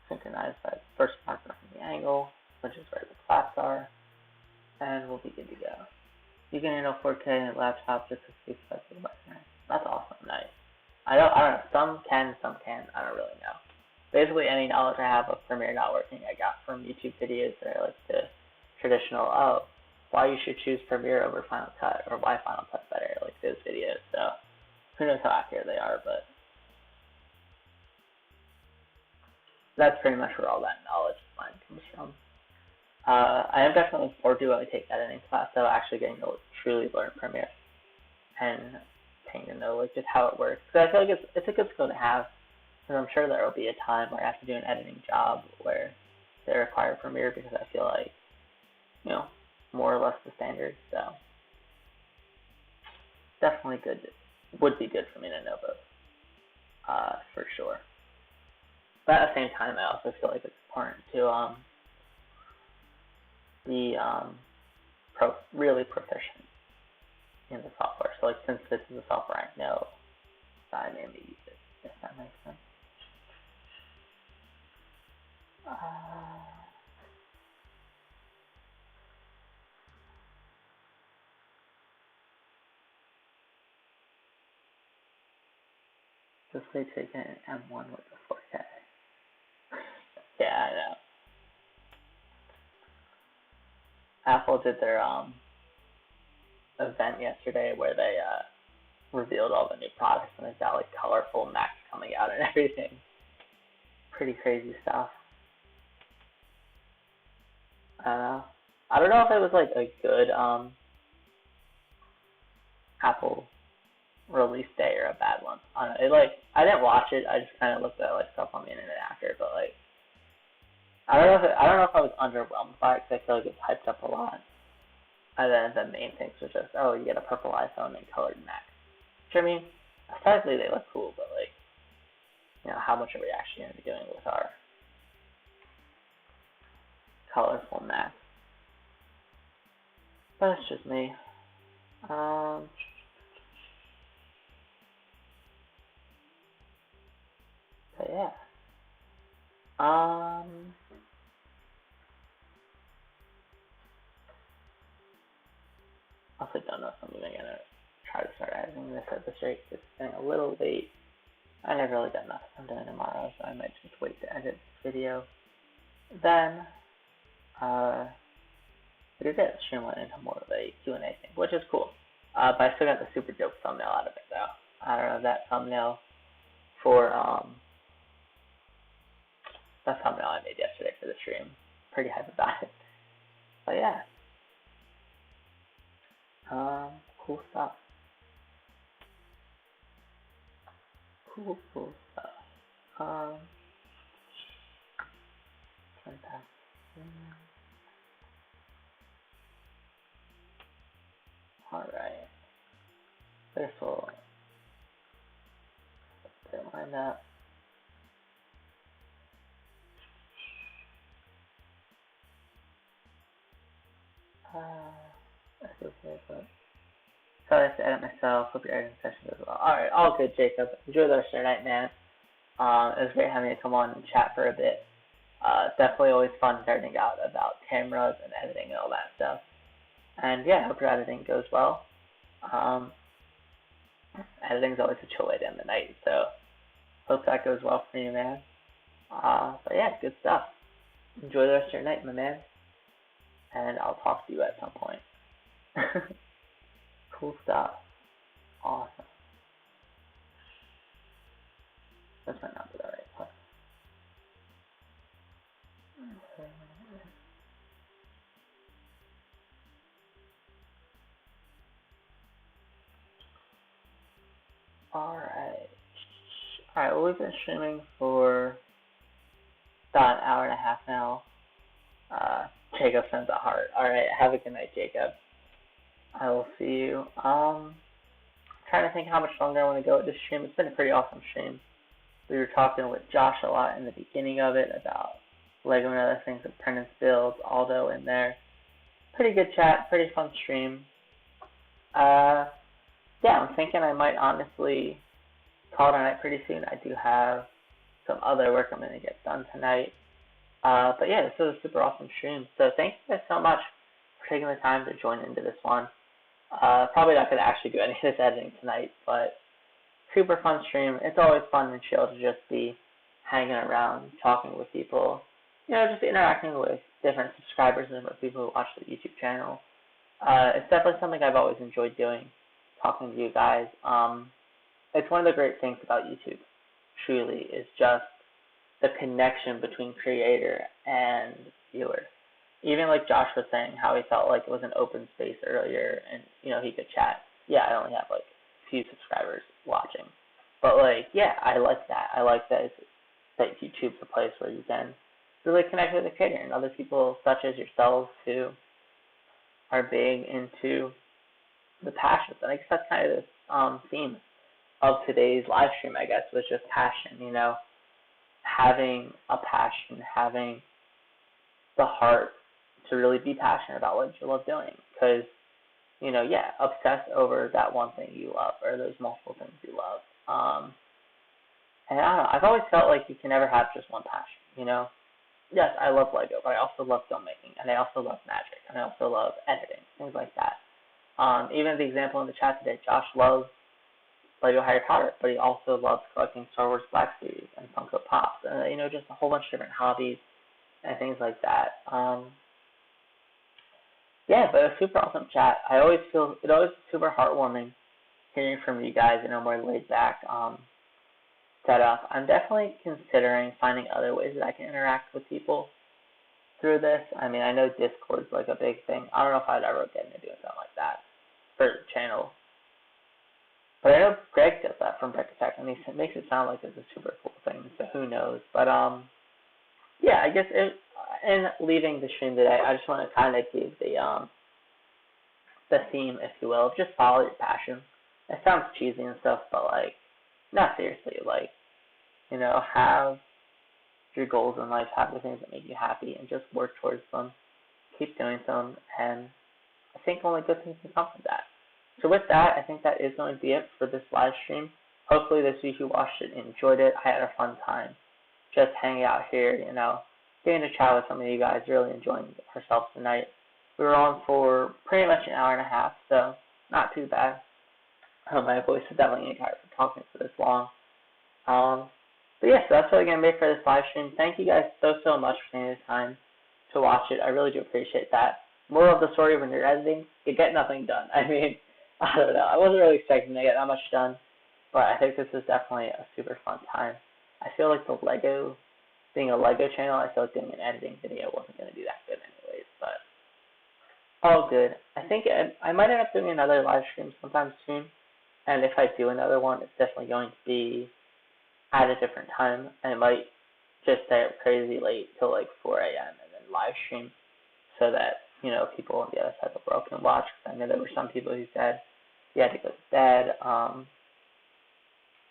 synchronize that first marker from the angle, which is where the claps are, and we'll be good to go. You can handle 4K in a laptop just as expected. That's awesome, nice. I don't know. Some can, some can't. I don't really know. Basically, any knowledge I have of Premiere not working, I got from YouTube videos that are like the traditional, why you should choose Premiere over Final Cut, or why Final Cut's better, like those videos. So who knows how accurate they are, but that's pretty much where all that knowledge of mine comes from. I am definitely looking forward to when I take editing class, though, actually getting to truly learn Premiere and getting to know like just how it works. Because I feel like it's a good skill to have. Because I'm sure there will be a time where I have to do an editing job where they require Premiere, because I feel like, you know, more or less the standard. So definitely good. Would be good for me to know both, for sure. But at the same time, I also feel like it's important to be really proficient in the software. So like, since this is a software I know, I mainly use it, if that makes sense. Just they take an M1 with the 4K. Yeah, I know. AFOL did their event yesterday where they revealed all the new products, and they've got like colorful Macs coming out and everything. Pretty crazy stuff. I don't know if it was like a good Apple release day or a bad one. I don't know. I didn't watch it. I just kind of looked at like stuff on the internet after, but like I don't know if I was underwhelmed by it because I feel like it was hyped up a lot. And then the main things were just, oh, you get a purple iPhone and colored Mac. Which I mean, aesthetically they look cool, but like, you know, how much of a reaction are we doing with our colorful Mac? But it's just me. But yeah. Also don't know if I'm even gonna try to start editing this at this rate. It's getting a little late. I never really got enough I'm doing tomorrow, so I might just wait to edit this video. Then, but it did streamline into more of a Q&A thing, which is cool. But I still got the super dope thumbnail out of it, though. I don't know, that thumbnail for, that thumbnail I made yesterday for the stream. Pretty hype about it. But yeah. Cool stuff. Cool stuff. Alright. This will line up. That's okay, but so I have to edit myself. Hope your editing session goes well. Alright, all good, Jacob. Enjoy the rest of your night, man. It was great having you come on and chat for a bit. Definitely always fun nerding out about cameras and editing and all that stuff. And yeah, hope your editing goes well. Editing's always a chill way to end the night, so hope that goes well for you, man. But yeah, good stuff. Enjoy the rest of your night, my man. And I'll talk to you at some point. Cool stuff. Awesome. This might not be the right place. Alright, well, we've been streaming for about an hour and a half now. Jacob sends a heart. Alright, have a good night, Jacob. I will see you. Trying to think how much longer I want to go with this stream. It's been a pretty awesome stream. We were talking with Josh a lot in the beginning of it about Lego and other things, apprentice builds, Aldo in there. Pretty good chat, pretty fun stream. Yeah, I'm thinking I might honestly call it a night pretty soon. I do have some other work I'm going to get done tonight. But yeah, this was a super awesome stream. So thank you guys so much for taking the time to join into this one. Probably not going to actually do any of this editing tonight, but super fun stream. It's always fun and chill to just be hanging around, talking with people, you know, just interacting with different subscribers and different people who watch the YouTube channel. It's definitely something I've always enjoyed doing, talking to you guys. It's one of the great things about YouTube, truly, is just the connection between creator and viewer. Even like Josh was saying, how he felt like it was an open space earlier and, you know, he could chat. Yeah, I only have like a few subscribers watching. But like, yeah, I like that. I like that YouTube's a place where you can really connect with the creator and other people such as yourselves who are big into the passions. And I guess that's kind of this theme of today's live stream, I guess, was just passion, you know, having a passion, having the heart to really be passionate about what you love doing. Because, you know, yeah, obsess over that one thing you love or those multiple things you love. And I don't know, I've always felt like you can never have just one passion, you know. Yes, I love Lego, but I also love filmmaking, and I also love magic, and I also love editing, things like that. Even the example in the chat today, Josh loves Lego Harry Potter, but he also loves collecting Star Wars Black Series and Funko Pops, and, you know, just a whole bunch of different hobbies and things like that. yeah, but it was super awesome chat. I always feel it always super heartwarming hearing from you guys in a more laid back setup. I'm definitely considering finding other ways that I can interact with people through this. I mean, I know Discord's like a big thing. I don't know if I'd ever get into doing something like that for the channel. But I know Greg does that from Brickfilms, and he makes it sound like it's a super cool thing, so who knows. But, yeah, I guess in leaving the stream today, I just want to kind of give the theme, if you will, just follow your passion. It sounds cheesy and stuff, but, like, not seriously, like, you know, have your goals in life, have the things that make you happy, and just work towards them. Keep doing them, and I think only good things can come from that. So with that, I think that is going to be it for this live stream. Hopefully those of you who watched it enjoyed it. I had a fun time just hanging out here, you know, getting to chat with some of you guys, really enjoying ourselves tonight. We were on for pretty much an hour and a half, so not too bad. My voice is definitely getting tired for talking for this long. But yeah, so that's really going to be it for this live stream. Thank you guys so much for taking the time to watch it. I really do appreciate that. Moral of the story, when you're editing, you get nothing done. I mean, I don't know. I wasn't really expecting to get that much done, but I think this is definitely a super fun time. I feel like being a Lego channel, I feel like doing an editing video wasn't going to be that good anyways, but all good. I think I might end up doing another live stream sometime soon, and if I do another one, it's definitely going to be at a different time, and it might just stay up crazy late till like 4 a.m. and then live stream so that, you know, people on the other side of the world can watch. Because I know there were some people who said you had to go to bed. I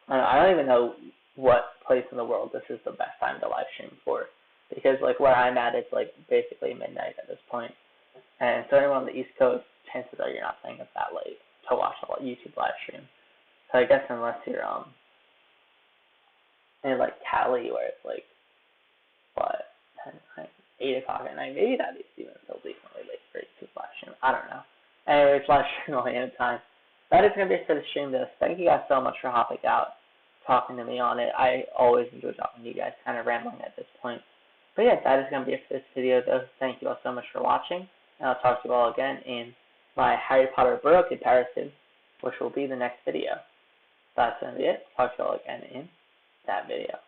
don't even know what place in the world this is the best time to live stream for, because like where I'm at, it's like basically midnight at this point. And so anyone on the East Coast, chances are you're not staying up that late to watch a YouTube live stream. So I guess unless you're in like Cali, where it's like what 8 o'clock at night, maybe that is even still decently late for YouTube live stream. I don't know. Anyways, live stream only in time. That is going to be it for the stream, though. Thank you guys so much for hopping out, talking to me on it. I always enjoy talking to you guys, kind of rambling at this point. But yeah, that is going to be it for this video, though. Thank you all so much for watching, and I'll talk to you all again in my Harry Potter Burrow comparison, which will be the next video. That's going to be it. Talk to you all again in that video.